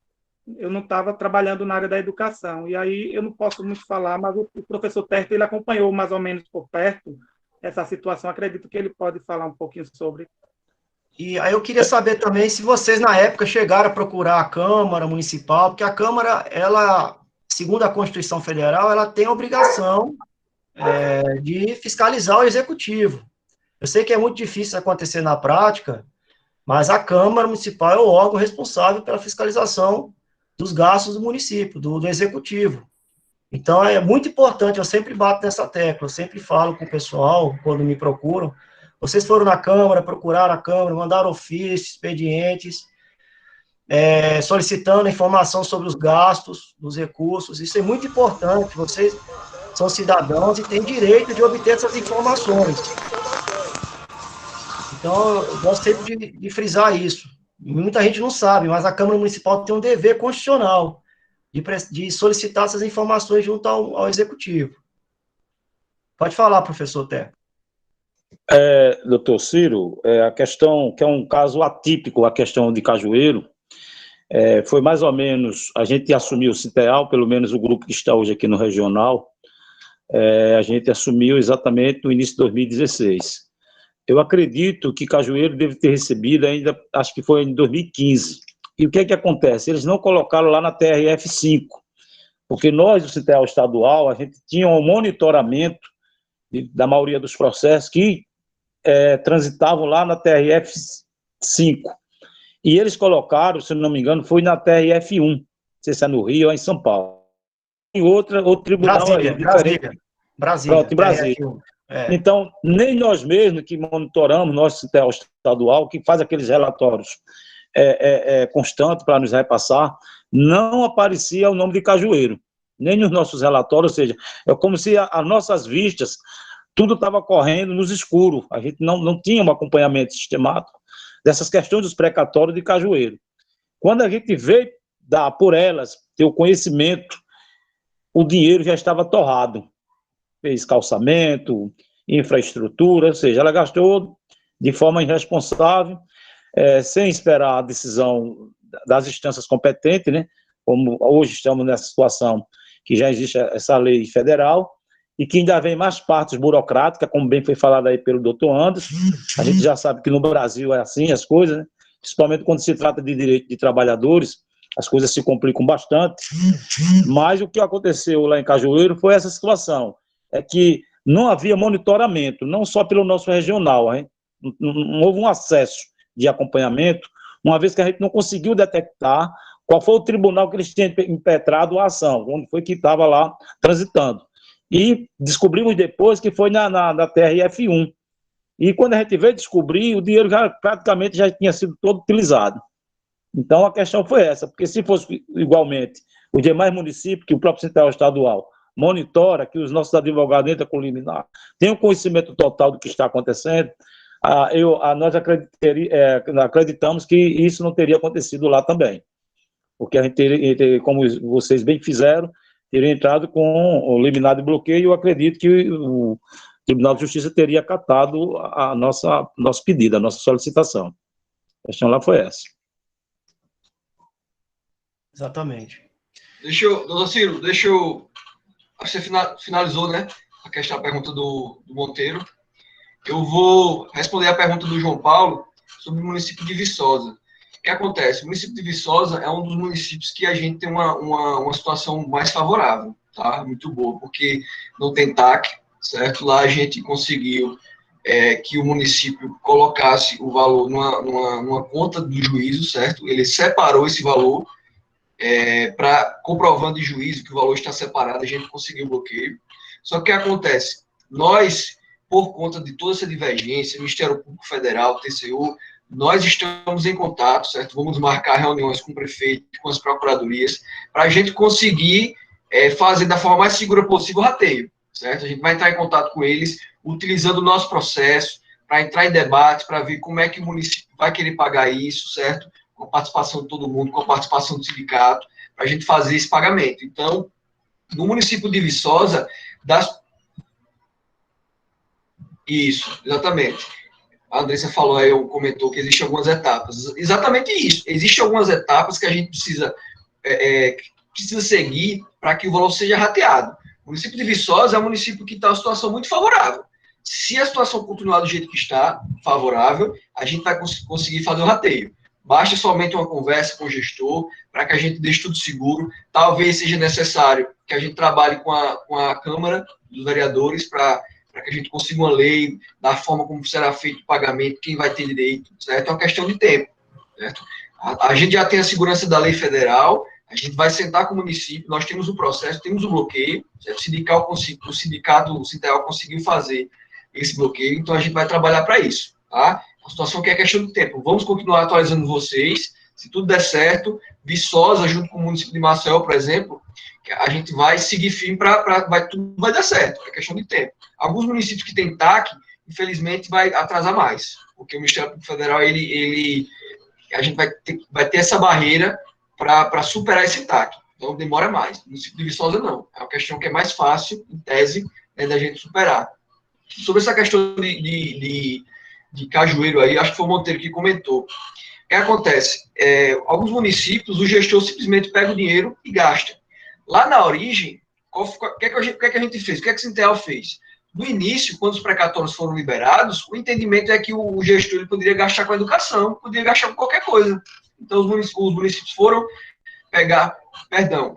eu não estava trabalhando na área da educação, e aí eu não posso muito falar, mas o professor Terto, ele acompanhou mais ou menos por perto essa situação, acredito que ele pode falar um pouquinho sobre. E aí eu queria saber também se vocês, na época, chegaram a procurar a Câmara Municipal, porque a Câmara, ela, segundo a Constituição Federal, ela tem a obrigação de fiscalizar o Executivo. Eu sei que é muito difícil acontecer na prática, mas a Câmara Municipal é o órgão responsável pela fiscalização dos gastos do município, do Executivo. Então, é muito importante, eu sempre bato nessa tecla, eu sempre falo com o pessoal, quando me procuram, vocês foram na Câmara, procuraram a Câmara, mandaram ofícios, expedientes, solicitando informação sobre os gastos, dos recursos, isso é muito importante, vocês são cidadãos e têm direito de obter essas informações. Então, eu gosto sempre de frisar isso. Muita gente não sabe, mas a Câmara Municipal tem um dever constitucional de solicitar essas informações junto ao Executivo. Pode falar, professor Té. Doutor Ciro, a questão, que é um caso atípico, a questão de Cajueiro, foi mais ou menos, a gente assumiu o CITEAL, pelo menos o grupo que está hoje aqui no regional, a gente assumiu exatamente no início de 2016. Eu acredito que Cajueiro deve ter recebido ainda, acho que foi em 2015. E o que é que acontece? Eles não colocaram lá na TRF5, porque nós, do CITEAL estadual, a gente tinha um monitoramento da maioria dos processos que transitavam lá na TRF5. E eles colocaram, se não me engano, foi na TRF1, não sei se é no Rio ou em São Paulo. Em outro tribunal Brasília, aí, diferente. Brasília. Pronto, em Brasília. Então, nem nós mesmos que monitoramos, nosso CITEAL estadual, que faz aqueles relatórios constantes para nos repassar, não aparecia o nome de Cajueiro, nem nos nossos relatórios, ou seja, é como se as nossas vistas, tudo estava correndo nos escuros, a gente não tinha um acompanhamento sistemático dessas questões dos precatórios de Cajueiro. Quando a gente veio por elas, ter o conhecimento, o dinheiro já estava torrado, fez calçamento, infraestrutura, ou seja, ela gastou de forma irresponsável, sem esperar a decisão das instâncias competentes, né? Como hoje estamos nessa situação que já existe essa lei federal, e que ainda vem mais partes burocráticas, como bem foi falado aí pelo doutor Anderson. A gente já sabe que no Brasil é assim as coisas, né? Principalmente quando se trata de direito de trabalhadores, as coisas se complicam bastante. Mas o que aconteceu lá em Cajueiro foi essa situação, que não havia monitoramento, não só pelo nosso regional, hein? Não houve um acesso de acompanhamento, uma vez que a gente não conseguiu detectar qual foi o tribunal que eles tinham impetrado a ação, onde foi que estava lá transitando. E descobrimos depois que foi na TRF1. E quando a gente veio descobrir, o dinheiro praticamente já tinha sido todo utilizado. Então a questão foi essa, porque se fosse igualmente os demais municípios, que o próprio CITEAL estadual monitora, que os nossos advogados entram com liminar, tem um conhecimento total do que está acontecendo, nós acreditamos que isso não teria acontecido lá também. Porque a gente teria, como vocês bem fizeram, teria entrado com o liminar de bloqueio, e eu acredito que o Tribunal de Justiça teria acatado nosso pedido, a nossa solicitação. A questão lá foi essa. Exatamente. Doutor Ciro, você finalizou, né, a pergunta do Monteiro. Eu vou responder a pergunta do João Paulo sobre o município de Viçosa. O que acontece? O município de Viçosa é um dos municípios que a gente tem uma situação mais favorável, tá? Muito boa, porque não tem TAC, certo? Lá a gente conseguiu que o município colocasse o valor numa conta do juízo, certo? Ele separou esse valor para comprovando em juízo que o valor está separado, a gente conseguiu o bloqueio. Só que o que acontece? Nós, por conta de toda essa divergência, Ministério Público Federal, TCU, nós estamos em contato, certo? Vamos marcar reuniões com o prefeito, com as procuradorias, para a gente conseguir fazer da forma mais segura possível o rateio, certo? A gente vai entrar em contato com eles, utilizando o nosso processo, para entrar em debate, para ver como é que o município vai querer pagar isso, certo? Com a participação de todo mundo, com a participação do sindicato, para a gente fazer esse pagamento. Então, no município de Viçosa, Isso, exatamente. A Andressa falou aí, comentou que existem algumas etapas. Exatamente isso. Existem algumas etapas que a gente precisa seguir para que o valor seja rateado. O município de Viçosa é um município que está em uma situação muito favorável. Se a situação continuar do jeito que está, favorável, a gente vai conseguir fazer o rateio. Basta somente uma conversa com o gestor para que a gente deixe tudo seguro. Talvez seja necessário que a gente trabalhe com a Câmara dos Vereadores para que a gente consiga uma lei da forma como será feito o pagamento, quem vai ter direito, certo? É uma questão de tempo, certo? A gente já tem a segurança da lei federal, A gente vai sentar com o município, nós temos o processo, temos o bloqueio, certo? O sindicato, o Sintel conseguiu fazer esse bloqueio, então a gente vai trabalhar para isso, tá? A situação que é questão de tempo. Vamos continuar atualizando vocês, se tudo der certo, Viçosa, junto com o município de Maceió, por exemplo, a gente vai seguir firme tudo vai dar certo, é questão de tempo. Alguns municípios que têm TAC, infelizmente, vai atrasar mais, porque o Ministério Público Federal, a gente vai ter essa barreira para superar esse TAC. Então, demora mais. No município de Viçosa, não. É uma questão que é mais fácil, em tese, da gente superar. Sobre essa questão de Cajueiro aí, acho que foi o Monteiro que comentou. O que acontece? Alguns municípios, o gestor simplesmente pega o dinheiro e gasta. Lá na origem, o que é que a gente fez? O que é que o Sintel fez? No início, quando os precatórios foram liberados, o entendimento é que o gestor ele poderia gastar com a educação, poderia gastar com qualquer coisa. Então, os municípios foram pegar,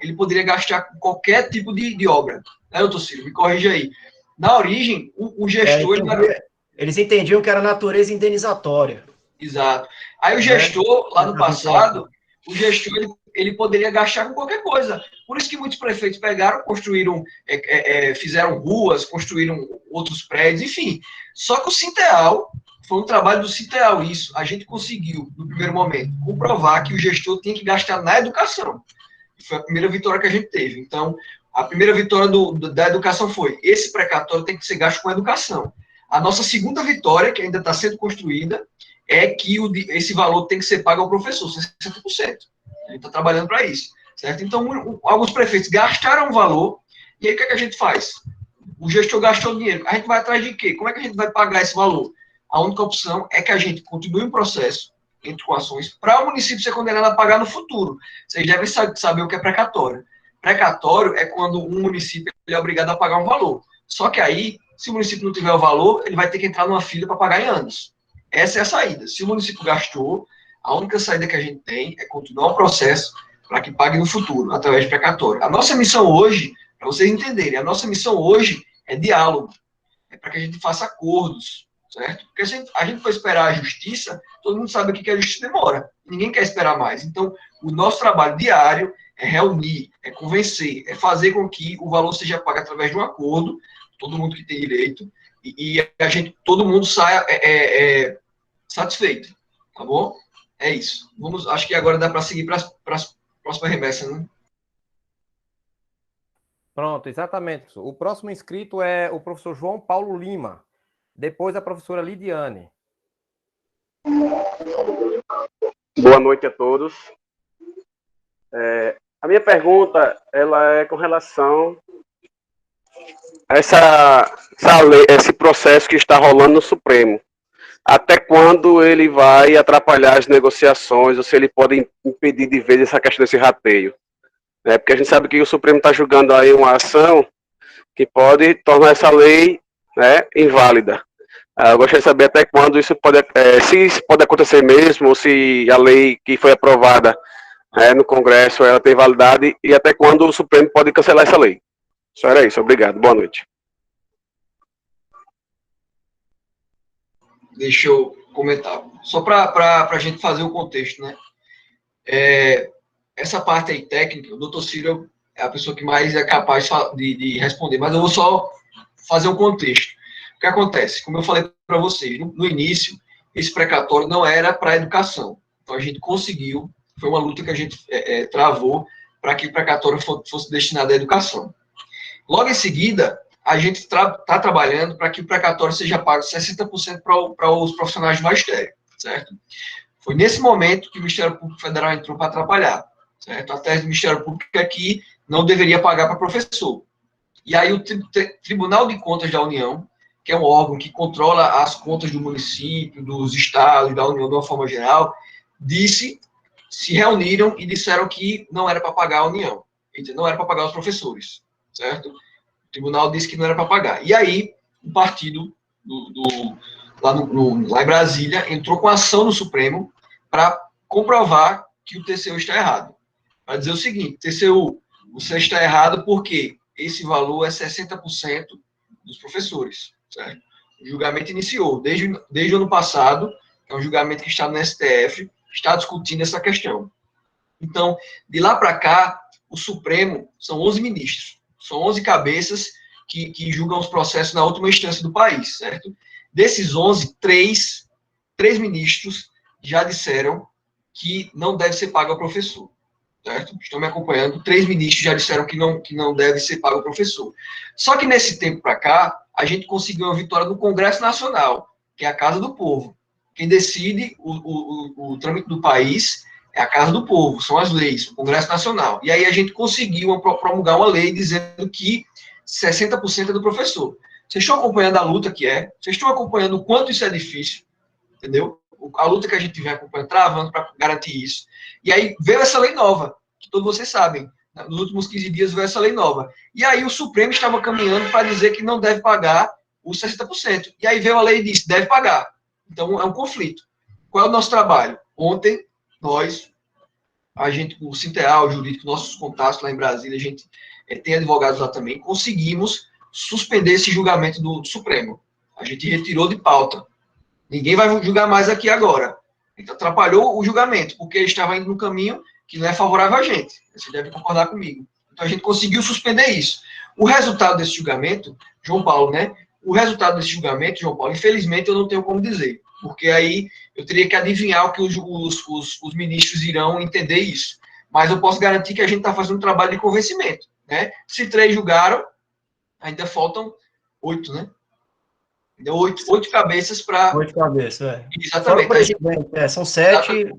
ele poderia gastar com qualquer tipo de obra. Né, doutor Ciro? Me corrija aí. Na origem, o gestor... Eles entendiam que era natureza indenizatória. Exato. Aí o gestor, lá no passado, o gestor ele poderia gastar com qualquer coisa. Por isso que muitos prefeitos pegaram, construíram, fizeram ruas, construíram outros prédios, enfim. Só que o Sinteal, foi um trabalho do Sinteal isso. A gente conseguiu, no primeiro momento, comprovar que o gestor tem que gastar na educação. Foi a primeira vitória que a gente teve. Então, a primeira vitória da educação foi, esse precatório tem que ser gasto com a educação. A nossa segunda vitória, que ainda está sendo construída, é que esse valor tem que ser pago ao professor, 60%. A gente está trabalhando para isso, certo? Então, alguns prefeitos gastaram o valor, e aí o que a gente faz? O gestor gastou dinheiro. A gente vai atrás de quê? Como é que a gente vai pagar esse valor? A única opção é que a gente continue um processo, entre com ações, para o município ser condenado a pagar no futuro. Vocês devem saber o que é precatório. Precatório é quando um município é obrigado a pagar um valor. Só que aí, se o município não tiver o valor, ele vai ter que entrar numa fila para pagar em anos. Essa é a saída. Se o município gastou, a única saída que a gente tem é continuar o processo para que pague no futuro, através de precatório. A nossa missão hoje, para vocês entenderem, a nossa missão hoje é diálogo. É para que a gente faça acordos, certo? Porque se a gente for esperar a justiça, todo mundo sabe que a justiça demora. Ninguém quer esperar mais. Então, o nosso trabalho diário é reunir, é convencer, é fazer com que o valor seja pago através de um acordo, todo mundo que tem direito, e todo mundo saia satisfeito, tá bom? É isso. Acho que agora dá para seguir para as próximas remessas, né? Pronto, exatamente. O próximo inscrito é o professor João Paulo Lima, depois a professora Lidiane. Boa noite a todos. A minha pergunta ela é com relação a esse processo que está rolando no Supremo. Até quando ele vai atrapalhar as negociações, ou se ele pode impedir de vez essa questão desse rateio. Porque a gente sabe que o Supremo está julgando aí uma ação que pode tornar essa lei, inválida. Eu gostaria de saber até quando isso se isso pode acontecer mesmo, ou se a lei que foi aprovada no Congresso ela tem validade, e até quando o Supremo pode cancelar essa lei. Só era isso, obrigado, boa noite. Deixa eu comentar. Só para a gente fazer o contexto, né? Essa parte aí técnica, o doutor Ciro é a pessoa que mais é capaz de responder, mas eu vou só fazer um contexto. O que acontece? Como eu falei para vocês, no início, esse precatório não era para a educação. Então, a gente conseguiu, foi uma luta que a gente travou para que o precatório fosse destinado à educação. Logo em seguida, a gente está trabalhando para que o precatório seja pago 60% para os profissionais de magistério, certo? Foi nesse momento que o Ministério Público Federal entrou para atrapalhar, certo? A tese do Ministério Público é que não deveria pagar para professor. E aí o Tribunal de Contas da União, que é um órgão que controla as contas do município, dos estados, da União de uma forma geral, se reuniram e disseram que não era para pagar a União, não era para pagar os professores, certo? O tribunal disse que não era para pagar. E aí, o partido lá em Brasília entrou com ação no Supremo para comprovar que o TCU está errado. Para dizer o seguinte, TCU, você está errado porque esse valor é 60% dos professores, certo? O julgamento iniciou desde o ano passado, é um julgamento que está no STF, está discutindo essa questão. Então, de lá para cá, o Supremo são 11 ministros, são 11 cabeças que julgam os processos na última instância do país, certo? Desses 11, três ministros já disseram que não deve ser pago ao professor, certo? Estão me acompanhando. 3 ministros já disseram que não deve ser pago ao professor. Só que nesse tempo para cá, a gente conseguiu uma vitória no Congresso Nacional, que é a Casa do Povo. Quem decide o trâmite do país é a Casa do Povo, são as leis, o Congresso Nacional. E aí a gente conseguiu promulgar uma lei dizendo que 60% é do professor. Vocês estão acompanhando a luta que é, vocês estão acompanhando o quanto isso é difícil, entendeu? A luta que a gente vem acompanhando, travando para garantir isso. E aí veio essa lei nova, que todos vocês sabem, nos últimos 15 dias veio essa lei nova. E aí o Supremo estava caminhando para dizer que não deve pagar os 60%. E aí veio a lei e disse, deve pagar. Então é um conflito. Qual é o nosso trabalho? Ontem, o Sinteal, o jurídico, nossos contatos lá em Brasília, a gente tem advogados lá também, conseguimos suspender esse julgamento do Supremo. A gente retirou de pauta. Ninguém vai julgar mais aqui agora. Então, atrapalhou o julgamento, porque ele estava indo no caminho que não é favorável a gente. Você deve concordar comigo. Então, a gente conseguiu suspender isso. O resultado desse julgamento, João Paulo, né? O resultado desse julgamento, João Paulo, infelizmente, eu não tenho como dizer. Porque aí eu teria que adivinhar o que os ministros irão entender isso. Mas eu posso garantir que a gente está fazendo um trabalho de convencimento, né? Se 3 julgaram, ainda faltam 8, né? Deu 8 cabeças para... 8 cabeças, é. Exatamente. São 7...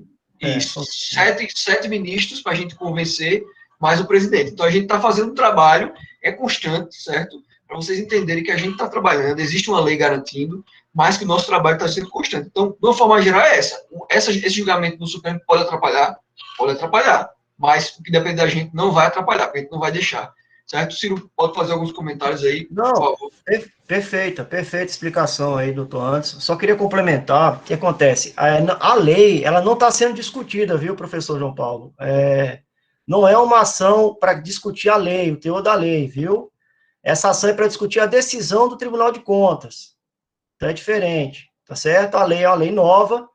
Isso, 7 ministros para a gente convencer mais o presidente. Então, a gente está fazendo um trabalho, é constante, certo? Para vocês entenderem que a gente está trabalhando, existe uma lei garantindo, mas que o nosso trabalho está sendo constante. Então, de uma forma geral, é essa. Esse julgamento do Supremo pode atrapalhar, mas o que depende da gente não vai atrapalhar, porque a gente não vai deixar. Certo? Ciro, pode fazer alguns comentários aí, não, por favor. Perfeita explicação aí, doutor Anderson. Só queria complementar o que acontece. A lei, ela não está sendo discutida, viu, professor João Paulo? Não é uma ação para discutir a lei, o teor da lei, viu? Essa ação é para discutir a decisão do Tribunal de Contas. Então é diferente, tá certo? A lei é uma lei nova,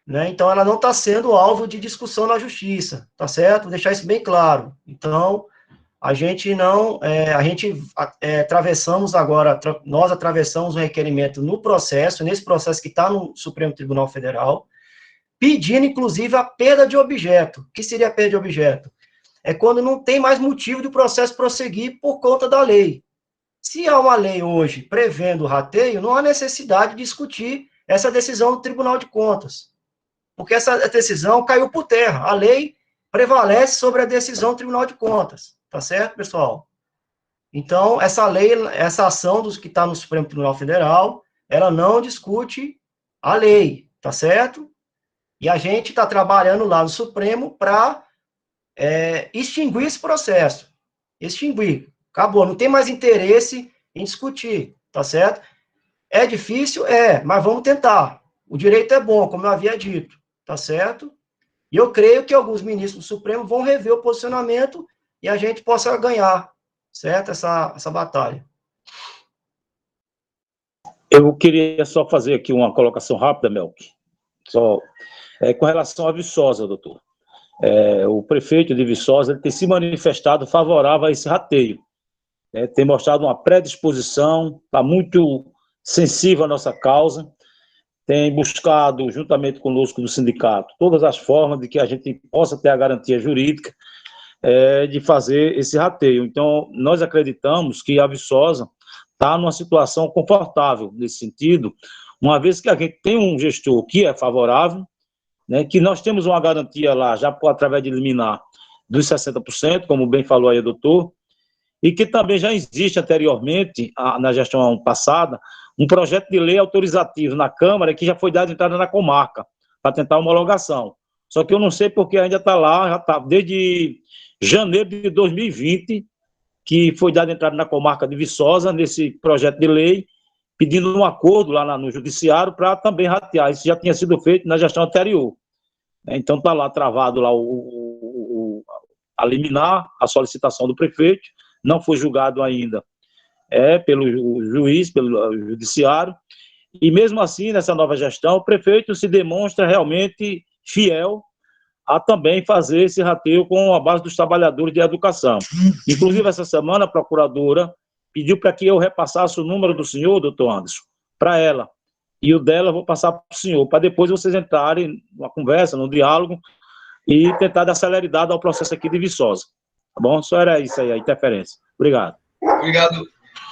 né? Então ela não está sendo alvo de discussão na justiça, tá certo? Vou deixar isso bem claro. Então, atravessamos agora, nós atravessamos um requerimento no processo, nesse processo que está no Supremo Tribunal Federal, pedindo, inclusive, a perda de objeto. O que seria a perda de objeto? É quando não tem mais motivo do processo prosseguir por conta da lei. Se há uma lei hoje prevendo o rateio, não há necessidade de discutir essa decisão do Tribunal de Contas, porque essa decisão caiu por terra. A lei prevalece sobre a decisão do Tribunal de Contas. Tá certo, pessoal? Então, essa lei, essa ação que está no Supremo Tribunal Federal, ela não discute a lei, tá certo? E a gente está trabalhando lá no Supremo para extinguir esse processo. Extinguir. Acabou, não tem mais interesse em discutir, tá certo? É difícil? Mas vamos tentar. O direito é bom, como eu havia dito, tá certo? E eu creio que alguns ministros do Supremo vão rever o posicionamento e a gente possa ganhar, certo? Essa batalha. Eu queria só fazer aqui uma colocação rápida, Melk. Com relação a Viçosa, doutor. O prefeito de Viçosa ele tem se manifestado favorável a esse rateio. Tem mostrado uma predisposição, está muito sensível à nossa causa, tem buscado, juntamente conosco do sindicato, todas as formas de que a gente possa ter a garantia jurídica de fazer esse rateio. Então, nós acreditamos que a Viçosa está numa situação confortável nesse sentido, uma vez que a gente tem um gestor que é favorável, né, que nós temos uma garantia lá, já através de liminar, dos 60%, como bem falou aí o doutor, e que também já existe anteriormente, na gestão passada, um projeto de lei autorizativo na Câmara que já foi dado entrada na comarca, para tentar homologação. Só que eu não sei porque ainda está lá, já está desde janeiro de 2020, que foi dada entrada na comarca de Viçosa, nesse projeto de lei, pedindo um acordo lá no judiciário para também ratear. Isso já tinha sido feito na gestão anterior. Então está lá travado lá a liminar, a solicitação do prefeito, não foi julgado ainda pelo juiz, pelo judiciário, e mesmo assim, nessa nova gestão, o prefeito se demonstra realmente fiel a também fazer esse rateio com a base dos trabalhadores de educação. Inclusive, essa semana, a procuradora pediu para que eu repassasse o número do senhor, doutor Anderson, para ela. E o dela eu vou passar para o senhor, para depois vocês entrarem numa conversa, num diálogo, e tentar dar celeridade ao processo aqui de Viçosa. Tá bom? Só era isso aí, a interferência. Obrigado. Obrigado,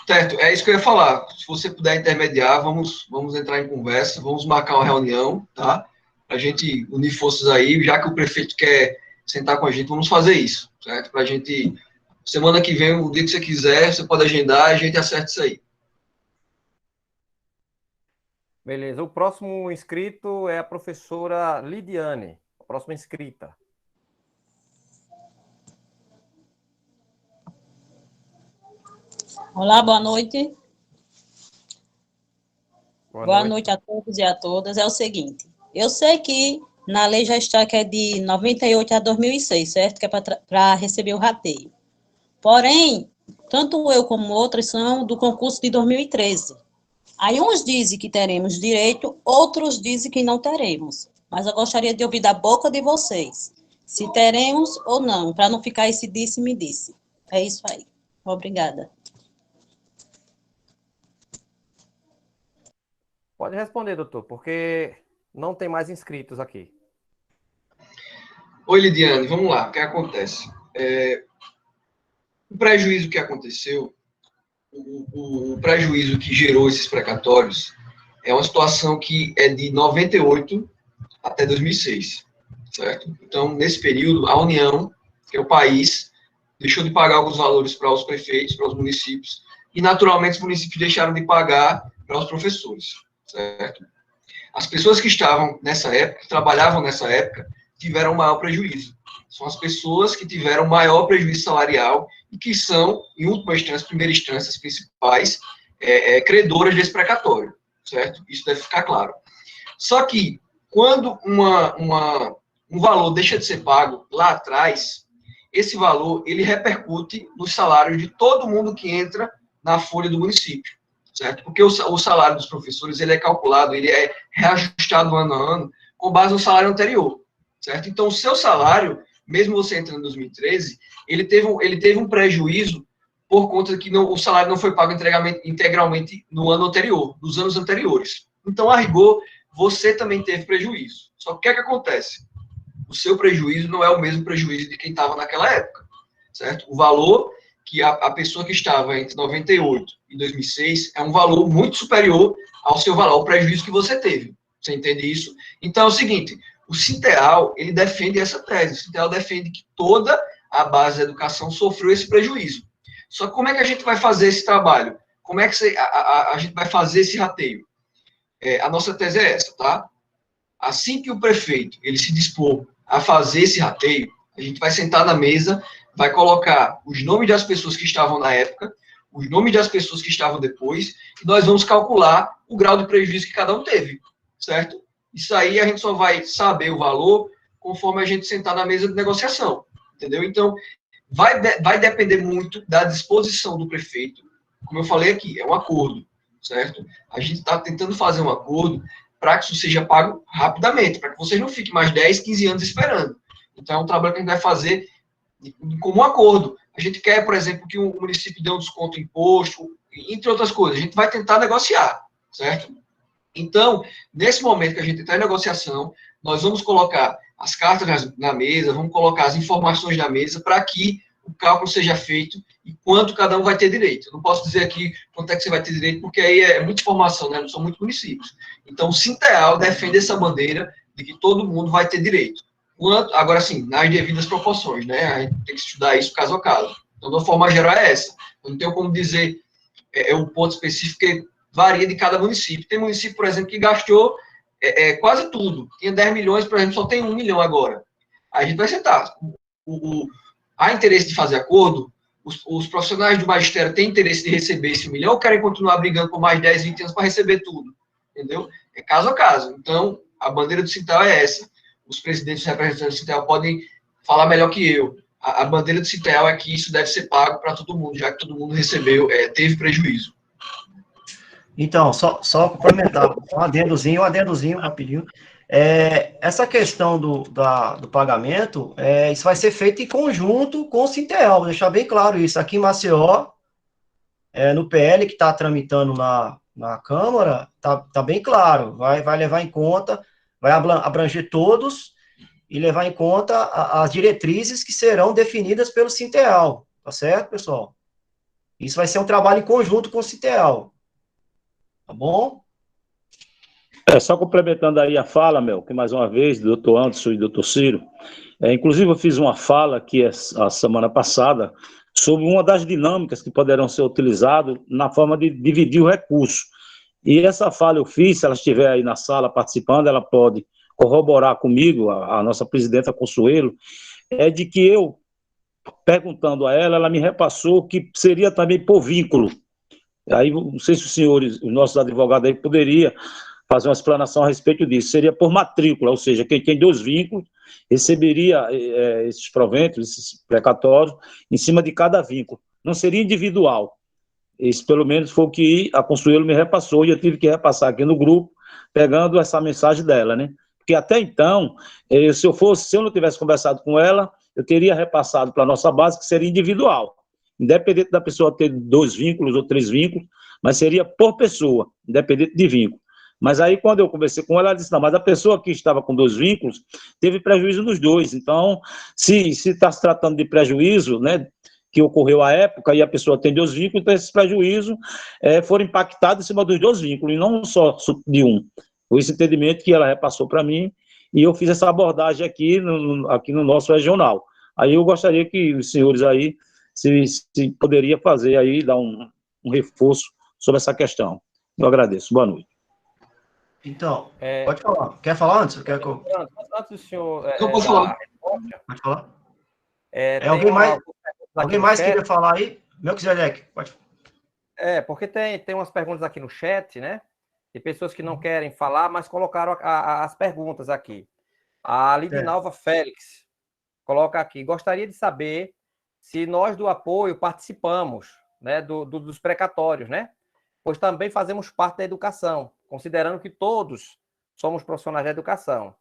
Teto. É isso que eu ia falar. Se você puder intermediar, vamos entrar em conversa, vamos marcar uma reunião, tá? Para a gente unir forças aí, já que o prefeito quer sentar com a gente, vamos fazer isso, certo? Para a gente, semana que vem, o dia que você quiser, você pode agendar, a gente acerta isso aí. Beleza. O próximo inscrito é a professora Lidiane, a próxima inscrita. Olá, boa noite. Boa noite a todos e a todas. É o seguinte, eu sei que na lei já está que é de 98 a 2006, certo? Que é para receber o rateio. Porém, tanto eu como outros são do concurso de 2013. Aí uns dizem que teremos direito, outros dizem que não teremos. Mas eu gostaria de ouvir da boca de vocês, se teremos ou não, para não ficar esse disse-me disse. É isso aí. Obrigada. Pode responder, doutor, porque não tem mais inscritos aqui. Oi, Lidiane, vamos lá. O que acontece? O prejuízo que aconteceu, o prejuízo que gerou esses precatórios, é uma situação que é de 98 até 2006, certo? Então, nesse período, a União, que é o país, deixou de pagar alguns valores para os prefeitos, para os municípios, e, naturalmente, os municípios deixaram de pagar para os professores, certo? As pessoas que estavam nessa época, que trabalhavam nessa época, tiveram maior prejuízo. São as pessoas que tiveram maior prejuízo salarial e que são, em última instância, primeira instância, as principais credoras desse precatório, certo? Isso deve ficar claro. Só que, quando um valor deixa de ser pago lá atrás, esse valor, ele repercute no salário de todo mundo que entra na folha do município, certo? Porque o salário dos professores, ele é calculado, ele é reajustado ano a ano, com base no salário anterior, certo? Então, o seu salário, mesmo você entrando em 2013, ele teve um prejuízo por conta que o salário não foi pago integralmente no ano anterior, nos anos anteriores. Então, a rigor, você também teve prejuízo. Só que o que é que acontece? O seu prejuízo não é o mesmo prejuízo de quem estava naquela época, certo? O valor que a pessoa que estava entre 98 e 2006 é um valor muito superior ao seu valor, ao prejuízo que você teve. Você entende isso? Então, é o seguinte, o Sinteal, ele defende essa tese. O Sinteal defende que toda a base da educação sofreu esse prejuízo. Só que como é que a gente vai fazer esse trabalho? Como é que a gente vai fazer esse rateio? A nossa tese é essa, tá? Assim que o prefeito ele se dispor a fazer esse rateio, a gente vai sentar na mesa, vai colocar os nomes das pessoas que estavam na época, os nomes das pessoas que estavam depois, e nós vamos calcular o grau de prejuízo que cada um teve, certo? Isso aí a gente só vai saber o valor conforme a gente sentar na mesa de negociação, entendeu? Então, vai depender muito da disposição do prefeito. Como eu falei aqui, é um acordo, certo? A gente está tentando fazer um acordo para que isso seja pago rapidamente, para que vocês não fiquem mais 10, 15 anos esperando. Então, é um trabalho que a gente vai fazer como um acordo. A gente quer, por exemplo, que o município dê um desconto em imposto, entre outras coisas. A gente vai tentar negociar, certo? Então, nesse momento que a gente está em negociação, nós vamos colocar as cartas na mesa, vamos colocar as informações na mesa para que o cálculo seja feito e quanto cada um vai ter direito. Eu não posso dizer aqui quanto é que você vai ter direito, porque aí é muita informação, né? Não são muitos municípios. Então, o Sinteal defende essa bandeira de que todo mundo vai ter direito. Agora, sim, nas devidas proporções, né? A gente tem que estudar isso caso a caso. Então, de uma forma geral, é essa. Eu não tenho como dizer um ponto específico, que varia de cada município. Tem município, por exemplo, que gastou quase tudo. Tinha 10 milhões, por exemplo, só tem 1 milhão agora. Aí a gente vai sentar. Há interesse de fazer acordo, os profissionais do magistério têm interesse de receber esse 1 milhão ou querem continuar brigando por mais 10, 20 anos para receber tudo? Entendeu? É caso a caso. Então, a bandeira do Sinteal é essa. Os presidentes e representantes do Sinteal podem falar melhor que eu. A bandeira do Sinteal é que isso deve ser pago para todo mundo, já que todo mundo recebeu, teve prejuízo. Então, só complementar, um adendozinho rapidinho. Essa questão do pagamento, isso vai ser feito em conjunto com o Sintel, vou deixar bem claro isso. Aqui em Maceió, no PL que está tramitando na Câmara, tá bem claro, vai levar em conta, vai abranger todos e levar em conta as diretrizes que serão definidas pelo Sintel, tá certo, pessoal? Isso vai ser um trabalho em conjunto com o Sintel, tá bom? Só complementando aí a fala, que mais uma vez, do doutor Anderson e do doutor Ciro, inclusive eu fiz uma fala aqui a semana passada sobre uma das dinâmicas que poderão ser utilizadas na forma de dividir o recurso. E essa fala eu fiz, se ela estiver aí na sala participando, ela pode corroborar comigo, a nossa presidenta Consuelo, de que eu, perguntando a ela, ela me repassou que seria também por vínculo. Aí, não sei se os senhores, os nossos advogados aí, poderiam fazer uma explanação a respeito disso. Seria por matrícula, ou seja, quem tem 2 vínculos receberia esses proventos, esses precatórios, em cima de cada vínculo. Não seria individual. Isso, pelo menos, foi o que a Consuelo me repassou, e eu tive que repassar aqui no grupo, pegando essa mensagem dela, né? Porque até então, se eu não tivesse conversado com ela, eu teria repassado para a nossa base, que seria individual. Independente da pessoa ter 2 vínculos ou 3 vínculos, mas seria por pessoa, independente de vínculo. Mas aí, quando eu conversei com ela, ela disse, não, mas a pessoa que estava com 2 vínculos teve prejuízo nos 2. Então, se está se tratando de prejuízo, né, que ocorreu à época, e a pessoa tem 2 vínculos, então esses prejuízos foram impactados em cima dos 2 vínculos, e não só de um. Foi esse entendimento que ela repassou para mim, e eu fiz essa abordagem aqui no nosso regional. Aí eu gostaria que os senhores aí, se poderia fazer aí, dar um reforço sobre essa questão. Eu agradeço. Boa noite. Então, pode falar. Quer falar antes? Antes do senhor... Eu posso falar. Pode falar. Alguém mais queria falar aí? Melquisedeque, pode. Porque tem umas perguntas aqui no chat, né? De pessoas que não querem falar, mas colocaram as perguntas aqui. A Lidinalva Félix coloca aqui, gostaria de saber se nós do apoio participamos, né, dos precatórios, né? Pois também fazemos parte da educação, considerando que todos somos profissionais da educação.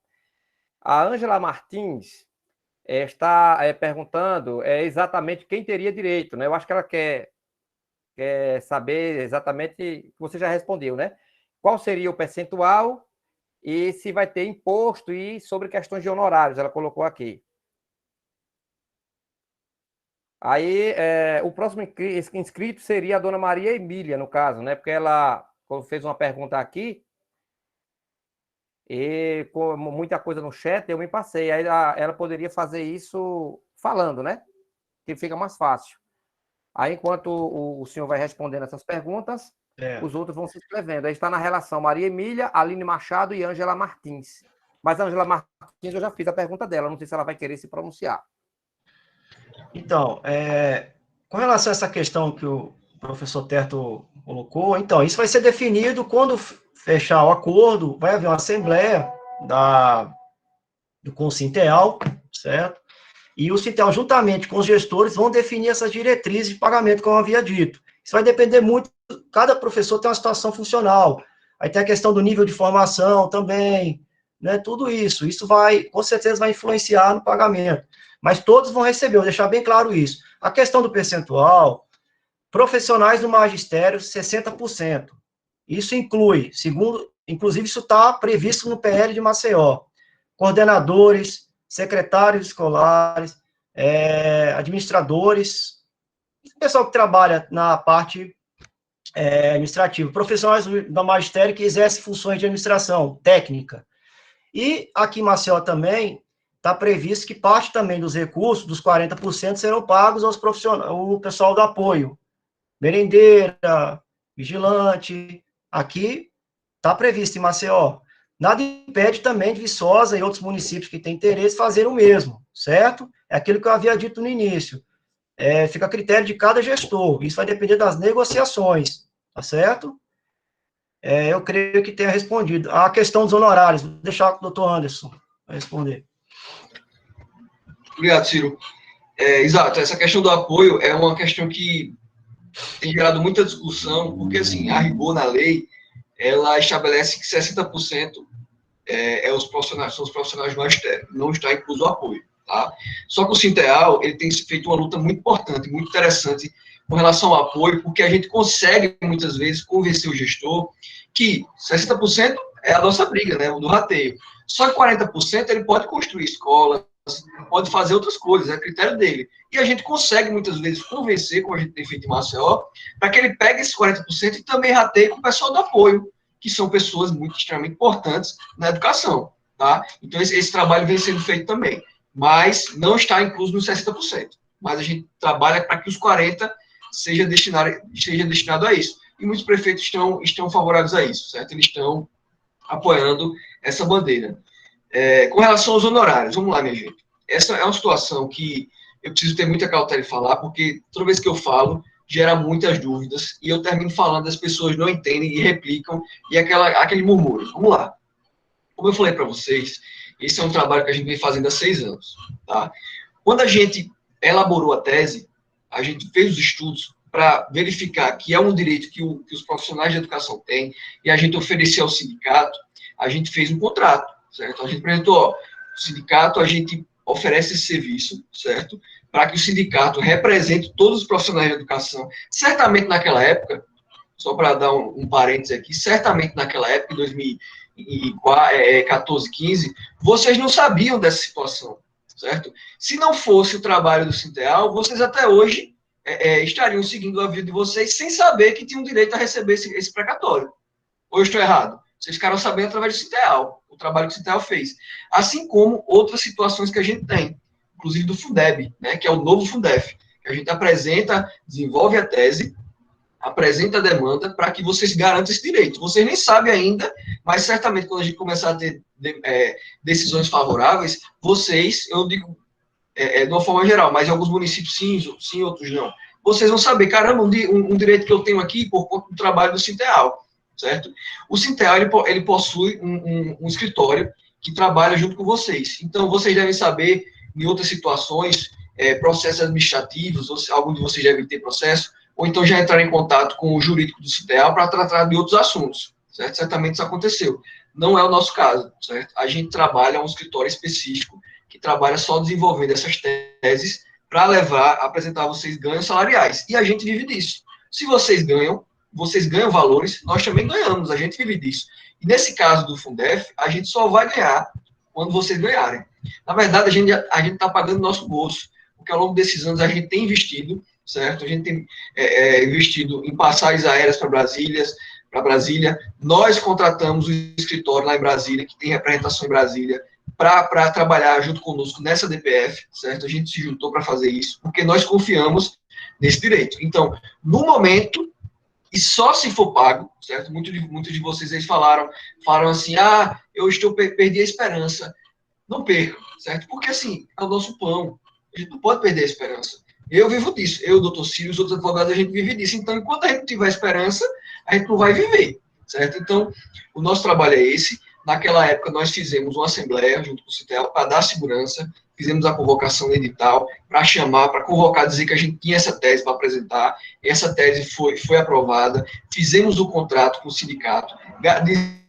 A Ângela Martins está perguntando exatamente quem teria direito, né? Eu acho que ela quer saber exatamente, você já respondeu, né? Qual seria o percentual e se vai ter imposto e sobre questões de honorários, ela colocou aqui. Aí, o próximo inscrito seria a dona Maria Emília, no caso, né? Porque ela fez uma pergunta aqui e com muita coisa no chat, eu me passei. Aí ela poderia fazer isso falando, né? Que fica mais fácil. Aí, enquanto o senhor vai respondendo essas perguntas, os outros vão se inscrevendo. Aí está na relação Maria Emília, Aline Machado e Ângela Martins. Mas a Ângela Martins, eu já fiz a pergunta dela, não sei se ela vai querer se pronunciar. Então, com relação a essa questão que o professor Terto colocou, então, isso vai ser definido quando fechar o acordo, vai haver uma assembleia com o Sintel, certo? E o Sintel, juntamente com os gestores, vão definir essas diretrizes de pagamento, como eu havia dito. Isso vai depender muito, cada professor tem uma situação funcional, aí tem a questão do nível de formação também, né, tudo isso vai, com certeza, vai influenciar no pagamento. Mas todos vão receber, vou deixar bem claro isso. A questão do percentual, profissionais do magistério, 60%. Isso inclui, inclusive isso está previsto no PL de Maceió, coordenadores, secretários escolares, administradores, pessoal que trabalha na parte administrativa, profissionais do magistério que exercem funções de administração, técnica. E aqui em Maceió também está previsto que parte também dos recursos, dos 40%, serão pagos aos profissionais, o pessoal do apoio, merendeira, vigilante, aqui está previsto em Maceió. Nada impede também de Viçosa e outros municípios que têm interesse fazer o mesmo, certo? É aquilo que eu havia dito no início. Fica a critério de cada gestor, isso vai depender das negociações, tá certo? Eu creio que tenha respondido. A questão dos honorários, vou deixar com o doutor Anderson responder. Obrigado, Ciro. Exato, essa questão do apoio é uma questão que tem gerado muita discussão, porque, assim, a rigor na lei, ela estabelece que 60% são os profissionais do magistério, não está incluso o apoio. Tá? Só que o Sinteal, ele tem feito uma luta muito importante, muito interessante com relação ao apoio, porque a gente consegue, muitas vezes, convencer o gestor que 60% é a nossa briga, né, do rateio. Só que 40% ele pode construir escolas, pode fazer outras coisas, é critério dele. E a gente consegue, muitas vezes, convencer, como a gente tem feito em Maceió, para que ele pegue esses 40% e também rateie com o pessoal do apoio, que são pessoas muito extremamente importantes na educação. Tá? Então, esse trabalho vem sendo feito também. Mas não está incluso nos 60%. Mas a gente trabalha para que os 40% seja destinado a isso. E muitos prefeitos estão favoráveis a isso, certo? Eles estão apoiando essa bandeira. Com relação aos honorários, vamos lá, minha gente. Essa é uma situação que eu preciso ter muita cautela em falar, porque toda vez que eu falo, gera muitas dúvidas, e eu termino falando, as pessoas não entendem e replicam, e aquele murmúrio. Vamos lá. Como eu falei para vocês, esse é um trabalho que a gente vem fazendo há 6 anos. Tá? Quando a gente elaborou a tese, a gente fez os estudos para verificar que é um direito que os profissionais de educação têm, e a gente ofereceu ao sindicato, a gente fez um contrato, certo? A gente apresentou, ó, o sindicato, a gente oferece esse serviço, certo? Para que o sindicato represente todos os profissionais de educação. Certamente naquela época, só para dar um parênteses aqui, certamente naquela época, em 2014, 15, vocês não sabiam dessa situação, certo? Se não fosse o trabalho do Sinteal, vocês até hoje estariam seguindo a vida de vocês sem saber que tinham direito a receber esse precatório. Ou eu estou errado? Vocês ficaram sabendo através do Sinteal, o trabalho que o Sinteal fez. Assim como outras situações que a gente tem, inclusive do Fundeb, né, que é o novo Fundef, que a gente apresenta, desenvolve a tese, apresenta a demanda para que vocês garantam esse direito. Vocês nem sabem ainda, mas certamente quando a gente começar a ter decisões favoráveis, vocês, eu digo de uma forma geral, mas em alguns municípios sim, outros não. Vocês vão saber, caramba, um direito que eu tenho aqui por conta do trabalho do Sinteal, certo? O Sinteal, ele possui um escritório que trabalha junto com vocês. Então, vocês devem saber, em outras situações, processos administrativos, ou se algum de vocês deve ter processo, ou então já entrar em contato com o jurídico do Sinteal para tratar de outros assuntos, certo? Certamente isso aconteceu. Não é o nosso caso, certo? A gente trabalha um escritório específico que trabalha só desenvolvendo essas teses para apresentar a vocês ganhos salariais. E a gente vive disso. Se vocês ganham valores, nós também ganhamos, a gente vive disso. E nesse caso do Fundef, a gente só vai ganhar quando vocês ganharem. Na verdade, a gente está pagando nosso bolso, porque ao longo desses anos a gente tem investido, certo? A gente tem investido em passagens aéreas para Brasília. Nós contratamos o escritório lá em Brasília, que tem representação em Brasília, para trabalhar junto conosco nessa DPF, certo? A gente se juntou para fazer isso, porque nós confiamos nesse direito. Então, no momento, e só se for pago, certo? Muitos de vocês eles falaram assim, eu perdi a esperança. Não percam, certo? Porque, assim, é o nosso pão. A gente não pode perder a esperança. Eu vivo disso. Eu, doutor Círio, os outros advogados, a gente vive disso. Então, enquanto a gente não tiver esperança, a gente não vai viver, certo? Então, o nosso trabalho é esse. Naquela época, nós fizemos uma assembleia junto com o Sinteal para dar segurança, fizemos a convocação no edital para chamar, para convocar, dizer que a gente tinha essa tese para apresentar, essa tese foi aprovada, fizemos o contrato com o sindicato,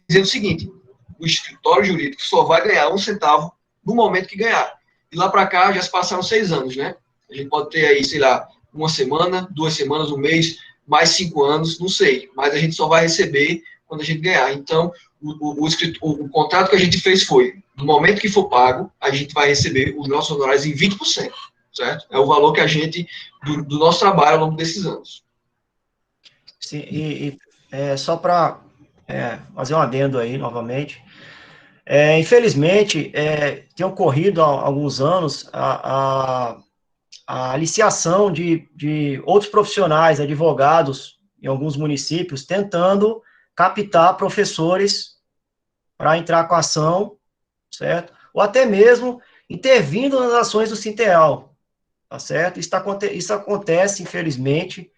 dizendo o seguinte, o escritório jurídico só vai ganhar 1 centavo no momento que ganhar. E lá para cá, já se passaram 6 anos, né? A gente pode ter aí, sei lá, 1 semana, 2 semanas, 1 mês, mais 5 anos, não sei, mas a gente só vai receber quando a gente ganhar. Então, o contrato que a gente fez foi, no momento que for pago, a gente vai receber os nossos honorários em 20%, certo? É o valor que a gente, do nosso trabalho ao longo desses anos. Sim, só para fazer um adendo aí, novamente, infelizmente, tem ocorrido há alguns anos a aliciação de outros profissionais, advogados, em alguns municípios, tentando captar professores para entrar com a ação, certo? Ou até mesmo intervindo nas ações do Sinteal, tá certo? Isso acontece, infelizmente,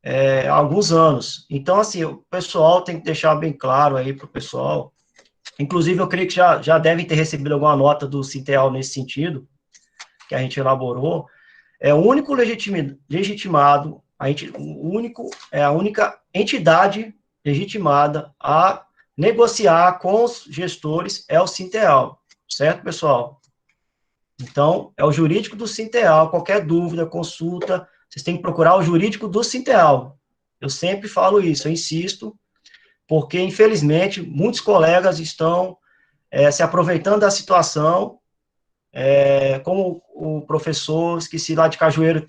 há alguns anos. Então, assim, o pessoal tem que deixar bem claro aí para o pessoal, inclusive eu creio que já devem ter recebido alguma nota do Sinteal nesse sentido, que a gente elaborou, o único legitimado, a única entidade legitimada a negociar com os gestores é o Sinteal, certo, pessoal? Então, é o jurídico do Sinteal, qualquer dúvida, consulta, vocês têm que procurar o jurídico do Sinteal. Eu sempre falo isso, eu insisto, porque, infelizmente, muitos colegas estão se aproveitando da situação, como o professor, esqueci lá de Cajueiro,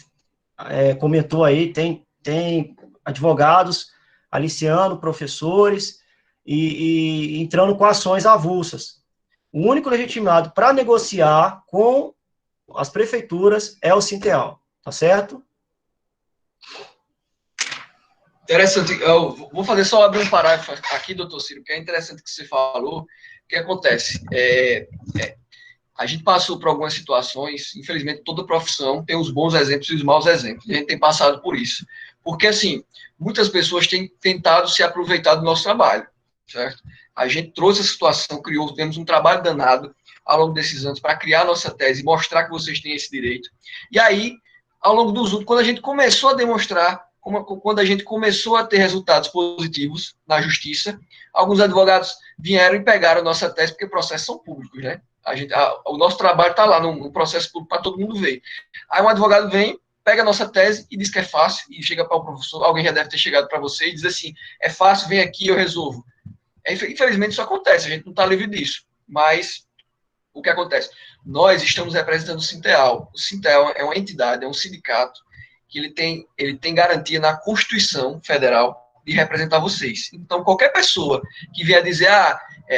comentou aí, tem advogados aliciando professores e entrando com ações avulsas. O único legitimado para negociar com as prefeituras é o Sinteal, tá certo? Interessante. Eu vou fazer só abrir um parágrafo aqui, doutor Ciro, que é interessante que você falou. O que acontece? A gente passou por algumas situações, infelizmente toda profissão tem os bons exemplos e os maus exemplos. A gente tem passado por isso. Porque, assim, muitas pessoas têm tentado se aproveitar do nosso trabalho, certo? A gente trouxe a situação, tivemos um trabalho danado ao longo desses anos para criar a nossa tese e mostrar que vocês têm esse direito. E aí, ao longo dos anos, quando a gente começou a demonstrar, quando a gente começou a ter resultados positivos na justiça, alguns advogados vieram e pegaram a nossa tese, porque processos são públicos, né? O nosso trabalho está lá no processo público para todo mundo ver. Aí um advogado vem, pega a nossa tese e diz que é fácil, e chega para o professor, alguém já deve ter chegado para você e diz assim, é fácil, vem aqui, eu resolvo. Infelizmente isso acontece, a gente não está livre disso, mas o que acontece? Nós estamos representando o Sinteal. O Sinteal é uma entidade, é um sindicato, que ele tem garantia na Constituição Federal de representar vocês. Então, qualquer pessoa que vier dizer,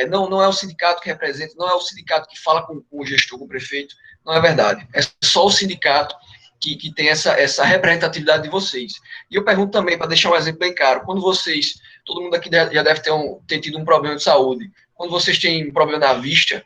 não é o sindicato que representa, não é o sindicato que fala com o gestor, com o prefeito, não é verdade. É só o sindicato que tem essa representatividade de vocês. E eu pergunto também, para deixar um exemplo bem claro, quando vocês, todo mundo aqui já deve ter tido um problema de saúde, quando vocês têm um problema na vista,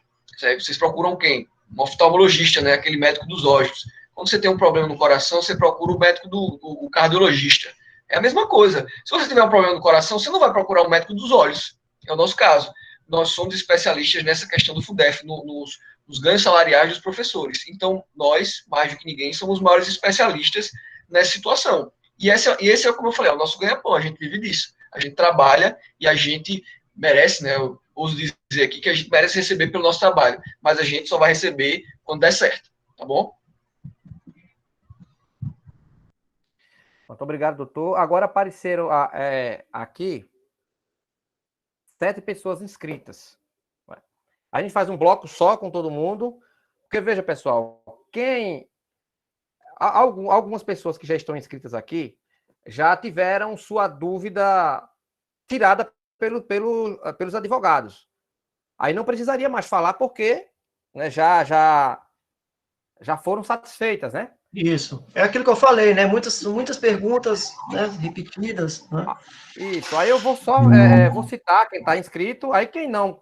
vocês procuram quem? Um oftalmologista, né? Aquele médico dos olhos. Quando você tem um problema no coração, você procura o médico do cardiologista. É a mesma coisa. Se você tiver um problema no coração, você não vai procurar o médico dos olhos. É o nosso caso. Nós somos especialistas nessa questão do FUDEF, nos ganhos salariais dos professores. Então, nós, mais do que ninguém, somos os maiores especialistas nessa situação. E esse é, como eu falei, é o nosso ganha-pão. A gente vive disso. A gente trabalha e a gente merece, né? Eu ouso dizer aqui que a gente merece receber pelo nosso trabalho. Mas a gente só vai receber quando der certo. Tá bom? Muito obrigado, doutor. Agora apareceram aqui 7 pessoas inscritas. A gente faz um bloco só com todo mundo, porque veja, pessoal, algumas pessoas que já estão inscritas aqui já tiveram sua dúvida tirada pelos advogados. Aí não precisaria mais falar porque, né, já foram satisfeitas, né? Isso. É aquilo que eu falei, né? Muitas perguntas, né, repetidas, né? Isso. Aí eu vou só vou citar quem está inscrito. Aí quem não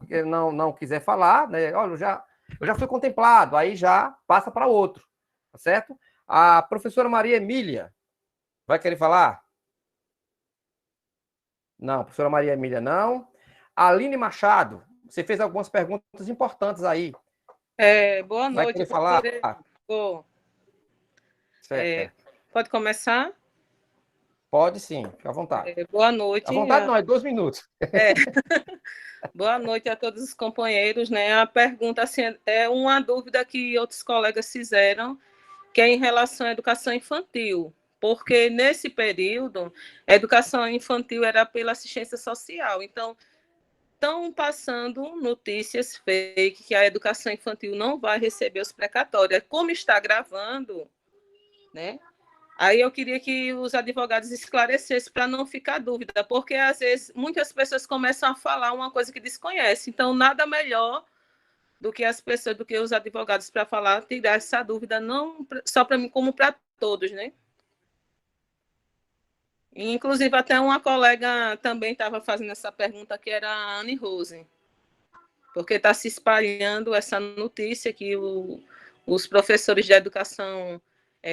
quiser falar, né? Olha, eu já fui contemplado. Aí já passa para outro, tá certo? A professora Maria Emília vai querer falar? Não, professora Maria Emília não. Aline Machado, você fez algumas perguntas importantes aí. Boa noite. Vai querer falar? Pode começar? Pode sim, fica à vontade. Boa noite. À vontade não, é 2 minutos. Boa noite a todos os companheiros, né? A pergunta assim, é uma dúvida que outros colegas fizeram, que é em relação à educação infantil, porque nesse período, a educação infantil era pela assistência social, então estão passando notícias fake que a educação infantil não vai receber os precatórios. Como está gravando, né? Aí eu queria que os advogados esclarecessem para não ficar dúvida, porque às vezes muitas pessoas começam a falar uma coisa que desconhecem, então nada melhor do que os advogados para falar, tirar essa dúvida, não só para mim, como para todos, né? Inclusive, até uma colega também estava fazendo essa pergunta, que era a Anne Rose, porque está se espalhando essa notícia que os professores de educação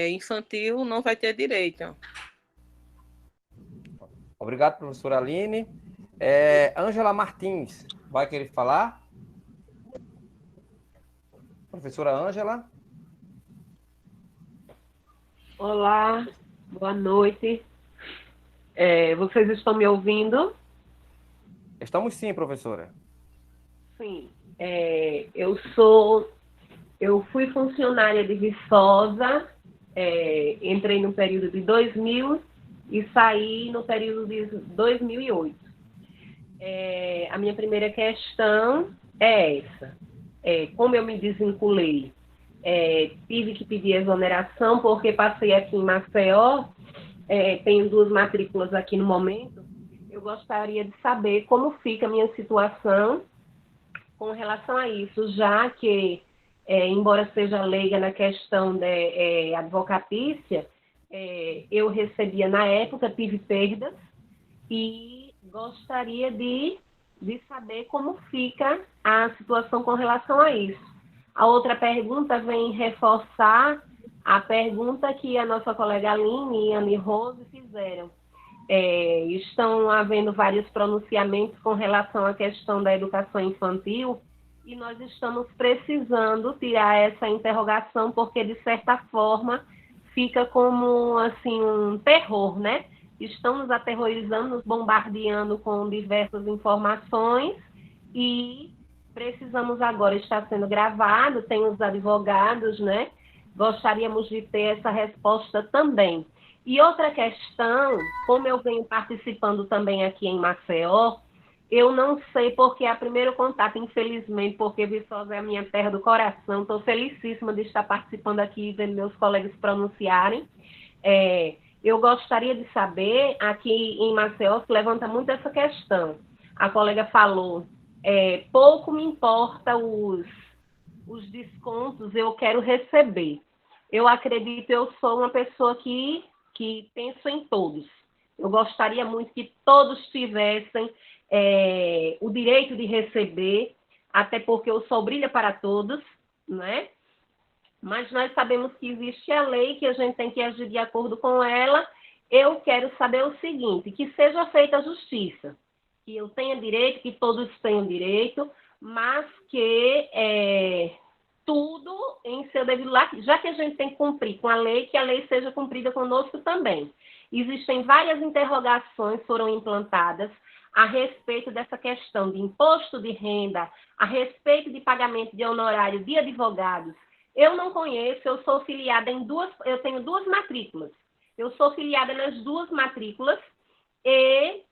infantil não vai ter direito. Obrigado, professora Aline. Ângela Martins, vai querer falar? Professora Ângela. Olá, boa noite. Vocês estão me ouvindo? Estamos sim, professora. Sim. Eu fui funcionária de Viçosa, entrei no período de 2000 e saí no período de 2008. A minha primeira questão é essa. Como eu me desvinculei, tive que pedir exoneração porque passei aqui em Maceió, tenho 2 matrículas aqui no momento. Eu gostaria de saber como fica a minha situação com relação a isso, já que, embora seja leiga na questão da advocatícia, eu recebia na época, tive perdas, e gostaria de saber como fica a situação com relação a isso. A outra pergunta vem reforçar a pergunta que a nossa colega Aline e a Anne Rose fizeram. Estão havendo vários pronunciamentos com relação à questão da educação infantil e nós estamos precisando tirar essa interrogação porque, de certa forma, fica como assim, um terror, né? Estão nos aterrorizando, nos bombardeando com diversas informações e precisamos agora, está sendo gravado, tem os advogados, né? Gostaríamos de ter essa resposta também. E outra questão, como eu venho participando também aqui em Maceió, eu não sei porque é o primeiro contato, infelizmente, porque Viçosa é a minha terra do coração. Estou felicíssima de estar participando aqui e vendo meus colegas pronunciarem. Eu gostaria de saber, aqui em Maceió se levanta muito essa questão. A colega falou, pouco me importa os descontos, eu quero receber. Eu acredito, eu sou uma pessoa que penso em todos. Eu gostaria muito que todos tivessem o direito de receber, até porque o sol brilha para todos, né? Mas nós sabemos que existe a lei, que a gente tem que agir de acordo com ela. Eu quero saber o seguinte, que seja feita a justiça, que eu tenha direito, que todos tenham direito, mas que tudo em seu devido lugar, já que a gente tem que cumprir com a lei, que a lei seja cumprida conosco também. Existem várias interrogações que foram implantadas a respeito dessa questão de imposto de renda, a respeito de pagamento de honorário de advogados. Eu não conheço, eu sou filiada eu tenho 2 matrículas. Eu sou filiada nas 2 matrículas e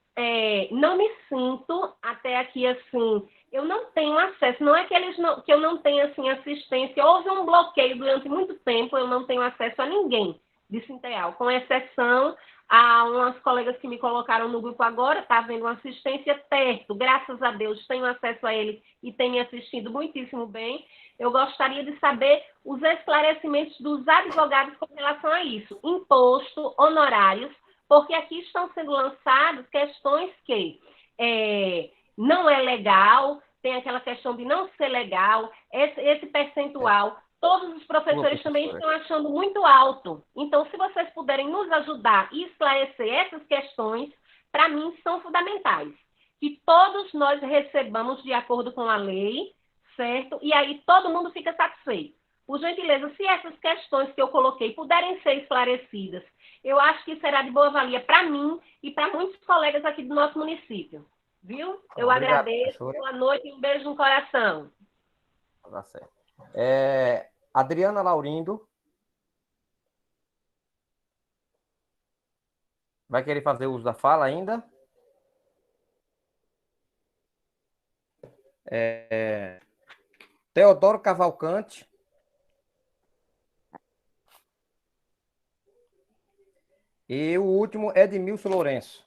não me sinto até aqui assim, eu não tenho acesso, não é que eu não tenho assim, assistência, houve um bloqueio durante muito tempo, eu não tenho acesso a ninguém de Sinteal, com exceção a umas colegas que me colocaram no grupo agora, está havendo uma assistência perto, graças a Deus tenho acesso a ele e tenho me assistido muitíssimo bem. Eu gostaria de saber os esclarecimentos dos advogados com relação a isso, imposto, honorários, porque aqui estão sendo lançadas questões que não é legal, tem aquela questão de não ser legal, esse percentual, todos os professores também estão achando muito alto. Então, se vocês puderem nos ajudar e esclarecer essas questões, para mim são fundamentais. Que todos nós recebamos de acordo com a lei, certo? E aí todo mundo fica satisfeito. Por gentileza, se essas questões que eu coloquei puderem ser esclarecidas, eu acho que será de boa valia para mim e para muitos colegas aqui do nosso município. Viu? Eu agradeço. Professora. Boa noite e um beijo no coração. Tá certo. Adriana Laurindo. Vai querer fazer uso da fala ainda? Teodoro Cavalcante. E o último, Edmilson Lourenço.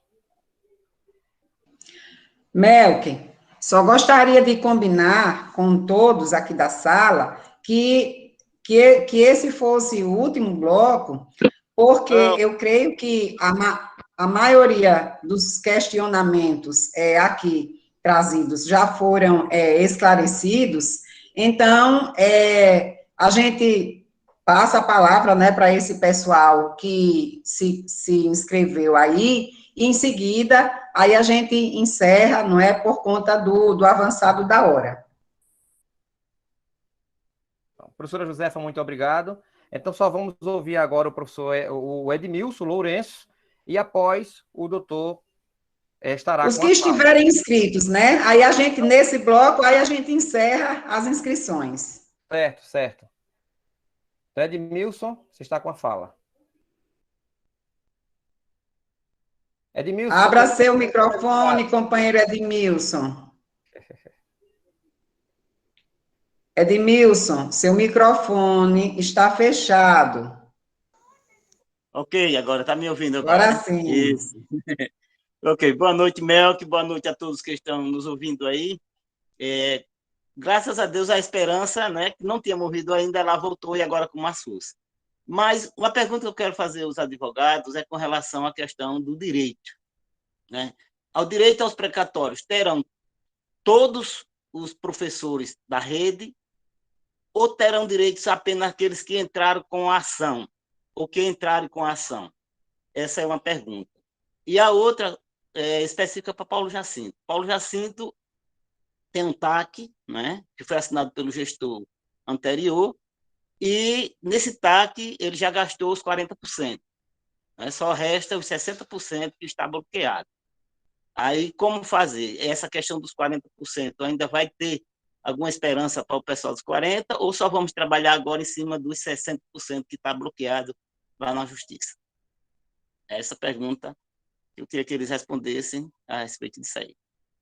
Melk, só gostaria de combinar com todos aqui da sala que esse fosse o último bloco, porque eu creio que a maioria dos questionamentos aqui trazidos já foram esclarecidos, então a gente passa a palavra, né, para esse pessoal que se inscreveu aí, e em seguida, aí a gente encerra, não é, por conta do avançado da hora. Professora Josefa, muito obrigado. Então, só vamos ouvir agora o professor o Edmilson Lourenço, e após o doutor estará Os com que a fala. estiverem inscritos, né? Aí a gente, nesse bloco, aí a gente encerra as inscrições. Certo, certo. Edmilson, você está com a fala. Edmilson. Abra seu microfone, companheiro Edmilson. Edmilson, seu microfone está fechado. Ok, agora está me ouvindo Agora agora, né? sim. Isso. Ok, boa noite, Melk, boa noite a todos que estão nos ouvindo aí. Graças a Deus, a esperança, né, que não tinha morrido ainda, ela voltou e agora com mais força. Mas uma pergunta que eu quero fazer aos advogados é com relação à questão do direito, né? Ao direito aos precatórios, terão todos os professores da rede ou terão direitos apenas aqueles que entraram com a ação, ou que entrarem com a ação? Essa é uma pergunta. E a outra é específica para Paulo Jacinto. Paulo Jacinto tem um TAC, né, que foi assinado pelo gestor anterior, e nesse TAC ele já gastou os 40%. Né, só resta os 60% que está bloqueado. Aí, como fazer? Essa questão dos 40% ainda vai ter alguma esperança para o pessoal dos 40%, ou só vamos trabalhar agora em cima dos 60% que está bloqueado lá na Justiça? Essa pergunta eu queria que eles respondessem a respeito disso aí.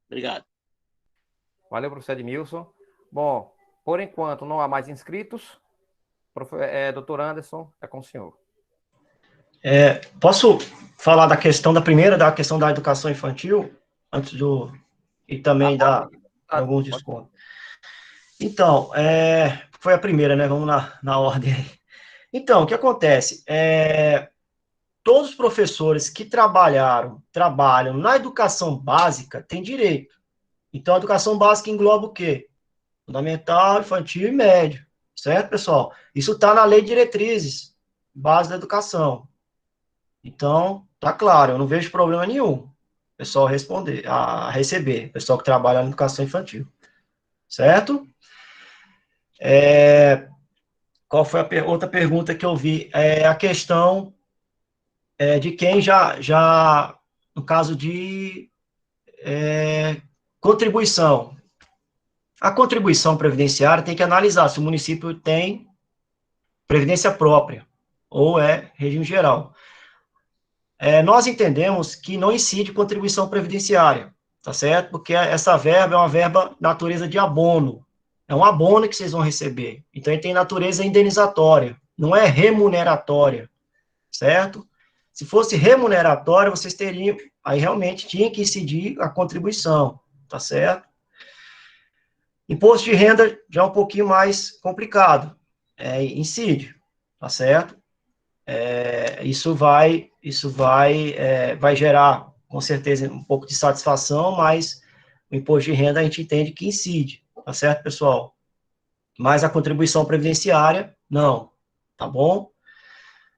Obrigado. Valeu, professor Edmilson. Bom, por enquanto não há mais inscritos. Doutor Anderson, é com o senhor. Posso falar da questão da primeira, da questão da educação infantil, antes do... e também dar alguns descontos. Então, foi a primeira, né? Vamos na ordem aí. Então, o que acontece? Todos os professores que trabalham na educação básica têm direito. Então, a educação básica engloba o quê? Fundamental, infantil e médio. Certo, pessoal? Isso está na Lei de Diretrizes, Base da Educação. Então, tá claro, eu não vejo problema nenhum o pessoal receber, o pessoal que trabalha na educação infantil. Certo? Qual foi a outra pergunta que eu vi? A questão de quem já no caso de contribuição. A contribuição previdenciária tem que analisar se o município tem previdência própria ou é regime geral. Nós entendemos que não incide contribuição previdenciária, tá certo? Porque essa verba é uma verba natureza de abono. É um abono que vocês vão receber. Então, ele tem natureza indenizatória, não é remuneratória, certo? Se fosse remuneratória, vocês teriam, aí realmente tinha que incidir a contribuição, tá certo? Imposto de renda já é um pouquinho mais complicado, incide, tá certo? Isso vai gerar, com certeza, um pouco de satisfação, mas o imposto de renda a gente entende que incide, tá certo, pessoal? Mas a contribuição previdenciária, não, tá bom?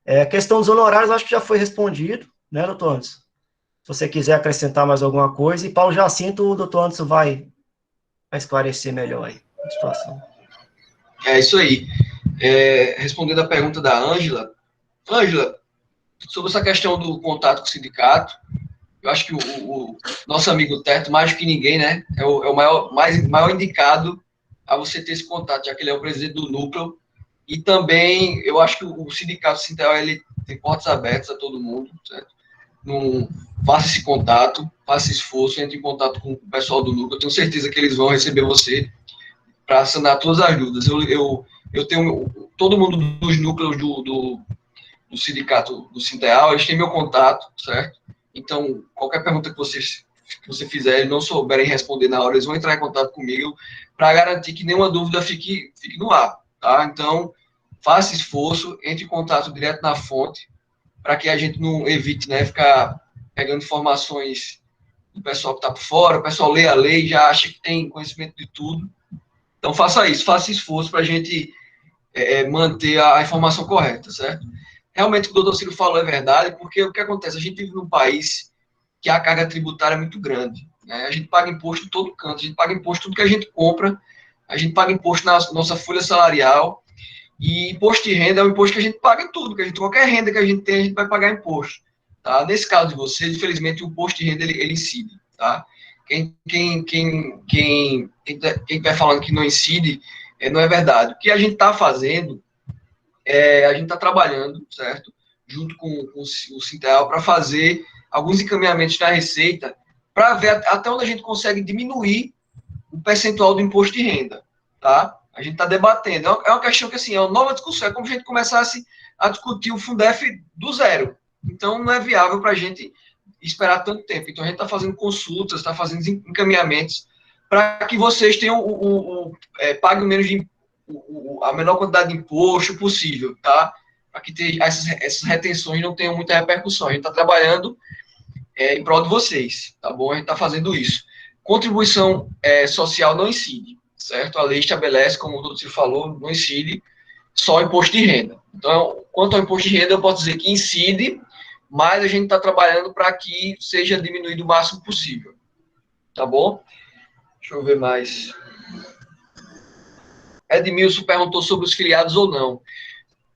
A questão dos honorários, acho que já foi respondido, né, doutor Anderson? Se você quiser acrescentar mais alguma coisa, e Paulo Jacinto, o doutor Anderson vai esclarecer melhor aí a situação. É isso aí. Respondendo a pergunta da Ângela, sobre essa questão do contato com o sindicato, eu acho que o nosso amigo Teto, mais do que ninguém, né, é o maior indicado a você ter esse contato, já que ele é o presidente do núcleo, e também eu acho que o sindicato Sintel, ele tem portas abertas a todo mundo, certo? Não faça esse contato, faça esse esforço, entre em contato com o pessoal do núcleo, eu tenho certeza que eles vão receber você para sanar todas as dúvidas. Eu tenho todo mundo dos núcleos do sindicato do Sinteal, eles têm meu contato, certo? Então, qualquer pergunta que você fizer, eles não souberem responder na hora, eles vão entrar em contato comigo para garantir que nenhuma dúvida fique no ar, tá? Então, faça esforço, entre em contato direto na fonte, para que a gente não evite, né, ficar pegando informações do pessoal que está por fora, o pessoal lê a lei, já acha que tem conhecimento de tudo. Então, faça isso, faça esforço para a gente manter a informação correta, certo? Realmente, o que o doutor Ciro falou é verdade, porque o que acontece? A gente vive num país que a carga tributária é muito grande, né? A gente paga imposto em todo canto, a gente paga imposto em tudo que a gente compra, a gente paga imposto na nossa folha salarial, e imposto de renda é um imposto que a gente paga em tudo, qualquer renda que a gente tem, a gente vai pagar imposto. Tá? Nesse caso de vocês, infelizmente, o imposto de renda ele incide. Tá? Quem vai falando que não incide, não é verdade. O que a gente está fazendo, a gente está trabalhando, certo? Junto com o Sintel, para fazer alguns encaminhamentos na Receita, para ver até onde a gente consegue diminuir o percentual do imposto de renda. Tá? A gente está debatendo. É uma questão que, assim, é uma nova discussão. É como se a gente começasse a discutir o Fundef do zero. Então, não é viável para a gente esperar tanto tempo. Então, a gente está fazendo consultas, está fazendo encaminhamentos para que vocês tenham paguem menos a menor quantidade de imposto possível, tá? Para que essas retenções não tenham muita repercussão. A gente está trabalhando em prol de vocês, tá bom? A gente está fazendo isso. Contribuição social não incide, certo? A lei estabelece, como o doutor Ciro falou, não incide só o imposto de renda. Então, quanto ao imposto de renda, eu posso dizer que incide, mas a gente está trabalhando para que seja diminuído o máximo possível. Tá bom? Deixa eu ver mais. Edmilson perguntou sobre os filiados ou não.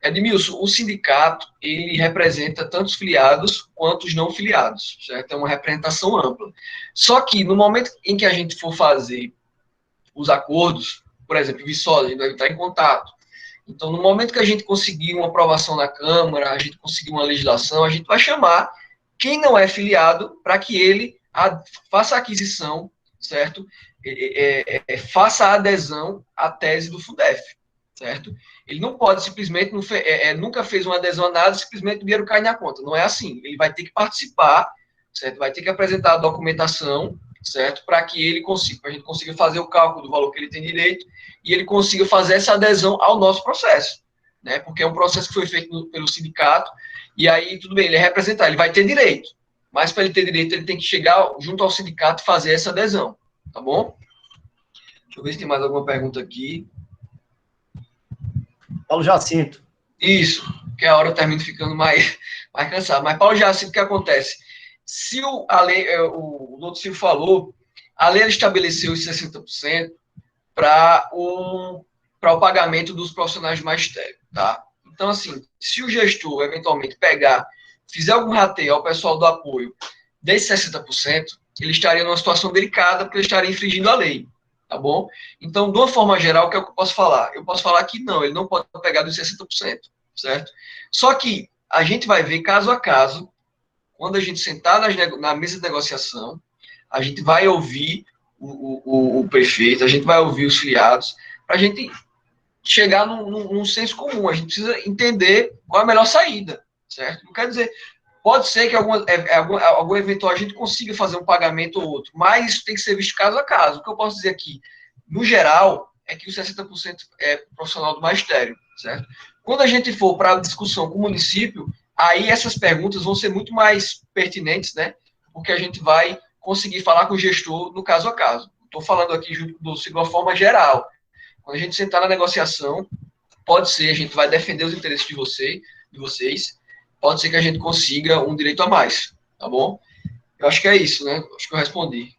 Edmilson, o sindicato, ele representa tanto os filiados quanto os não filiados, certo? É uma representação ampla. Só que, no momento em que a gente for fazer os acordos, por exemplo, o Viçosa, a gente vai estar em contato. Então, no momento que a gente conseguir uma aprovação na Câmara, a gente conseguir uma legislação, a gente vai chamar quem não é filiado para que ele faça a aquisição, certo? Faça a adesão à tese do Fundef, certo? Ele não pode simplesmente, nunca fez uma adesão a nada, simplesmente o dinheiro cai na conta. Não é assim. Ele vai ter que participar, certo? Vai ter que apresentar a documentação, certo? Para que a gente consiga fazer o cálculo do valor que ele tem direito e ele consiga fazer essa adesão ao nosso processo, né? Porque é um processo que foi feito pelo sindicato e aí, tudo bem, ele é representar, ele vai ter direito, mas para ele ter direito, ele tem que chegar junto ao sindicato e fazer essa adesão, tá bom? Deixa eu ver se tem mais alguma pergunta aqui. Paulo Jacinto. Isso, que a hora eu termino ficando mais cansado. Mas, Paulo Jacinto, o que acontece? Se a lei, o doutor Ciro falou, a lei estabeleceu os 60% para o pagamento dos profissionais de magistério, tá? Então, assim, se o gestor, eventualmente, fizer algum rateio ao pessoal do apoio desses 60%, ele estaria numa situação delicada, porque ele estaria infringindo a lei, tá bom? Então, de uma forma geral, o que eu posso falar? Eu posso falar que não, ele não pode pegar dos 60%, certo? Só que a gente vai ver caso a caso, quando a gente sentar na mesa de negociação, a gente vai ouvir o prefeito, a gente vai ouvir os filiados, para a gente chegar num senso comum. A gente precisa entender qual é a melhor saída, certo? Não quer dizer, pode ser que algum eventual a gente consiga fazer um pagamento ou outro, mas isso tem que ser visto caso a caso. O que eu posso dizer aqui, no geral, é que os 60% é profissional do magistério, certo? Quando a gente for para a discussão com o município, aí essas perguntas vão ser muito mais pertinentes, né? Porque a gente vai conseguir falar com o gestor no caso a caso. Estou falando aqui junto de uma forma geral. Quando a gente sentar na negociação, pode ser, a gente vai defender os interesses de vocês, pode ser que a gente consiga um direito a mais, tá bom? Eu acho que é isso, né? Acho que eu respondi.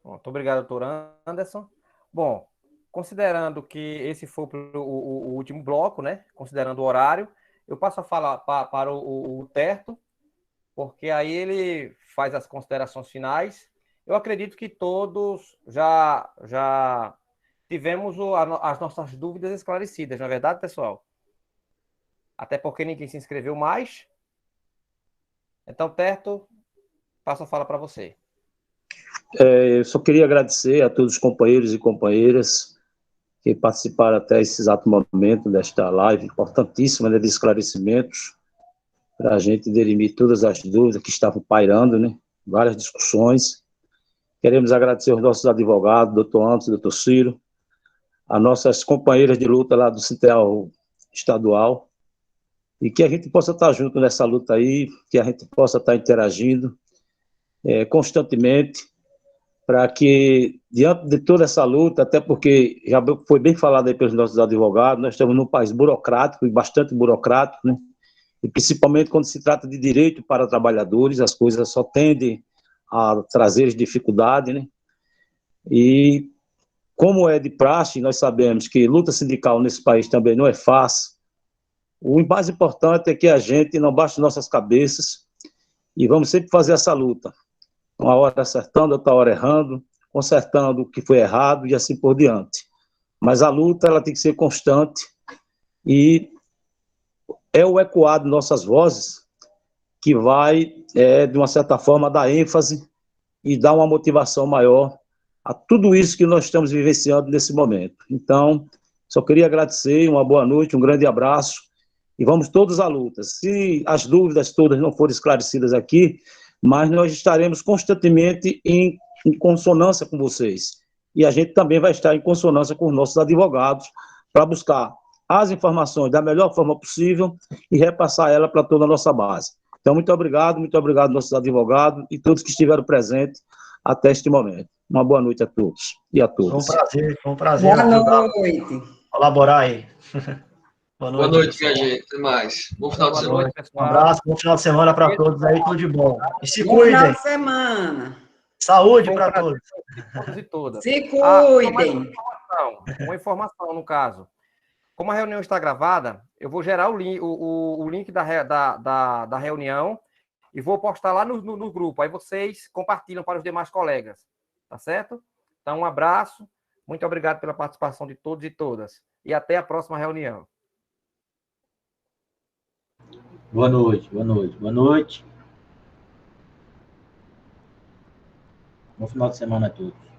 Muito obrigado, doutor Anderson. Bom, considerando que esse foi o último bloco, né? Considerando o horário, eu passo a falar para o Terto, porque aí ele faz as considerações finais. Eu acredito que todos já tivemos as nossas dúvidas esclarecidas, não é verdade, pessoal? Até porque ninguém se inscreveu mais. Então, Terto, passo a fala para você. Eu só queria agradecer a todos os companheiros e companheiras que participaram até esse exato momento desta live importantíssima, né, de esclarecimentos, para a gente dirimir todas as dúvidas que estavam pairando, né, várias discussões. Queremos agradecer aos nossos advogados, doutor Anderson, doutor Ciro, as nossas companheiras de luta lá do Sintel Estadual, e que a gente possa estar junto nessa luta aí, que a gente possa estar interagindo constantemente, para que, diante de toda essa luta, até porque já foi bem falado aí pelos nossos advogados, nós estamos num país burocrático, e bastante burocrático, né? E principalmente quando se trata de direito para trabalhadores, as coisas só tendem a trazer dificuldade, né? E como é de praxe, nós sabemos que luta sindical nesse país também não é fácil, O mais importante é que a gente não baixe nossas cabeças e vamos sempre fazer essa luta. Uma hora acertando, outra hora errando, consertando o que foi errado e assim por diante. Mas a luta ela tem que ser constante e é o ecoar de nossas vozes que vai, de uma certa forma, dar ênfase e dar uma motivação maior a tudo isso que nós estamos vivenciando nesse momento. Então, só queria agradecer, uma boa noite, um grande abraço, e vamos todos à luta. Se as dúvidas todas não forem esclarecidas aqui, mas nós estaremos constantemente em consonância com vocês, e a gente também vai estar em consonância com os nossos advogados para buscar as informações da melhor forma possível e repassar ela para toda a nossa base. Então, muito obrigado, nossos advogados e todos que estiveram presentes até este momento. Uma boa noite a todos e a todas. Foi um prazer. Boa noite. Colaborar aí. Boa noite, minha gente. Até mais. Bom final de semana. Um abraço, bom final de semana para todos aí, tudo de bom. E se Bom cuidem. final de semana. Saúde para todos. Todos e todas. Se cuidem. Uma informação, no caso. Como a reunião está gravada, eu vou gerar o link da reunião e vou postar lá no grupo. Aí vocês compartilham para os demais colegas. Tá certo? Então, um abraço. Muito obrigado pela participação de todos e todas. E até a próxima reunião. Boa noite, boa noite, boa noite. Bom final de semana a todos.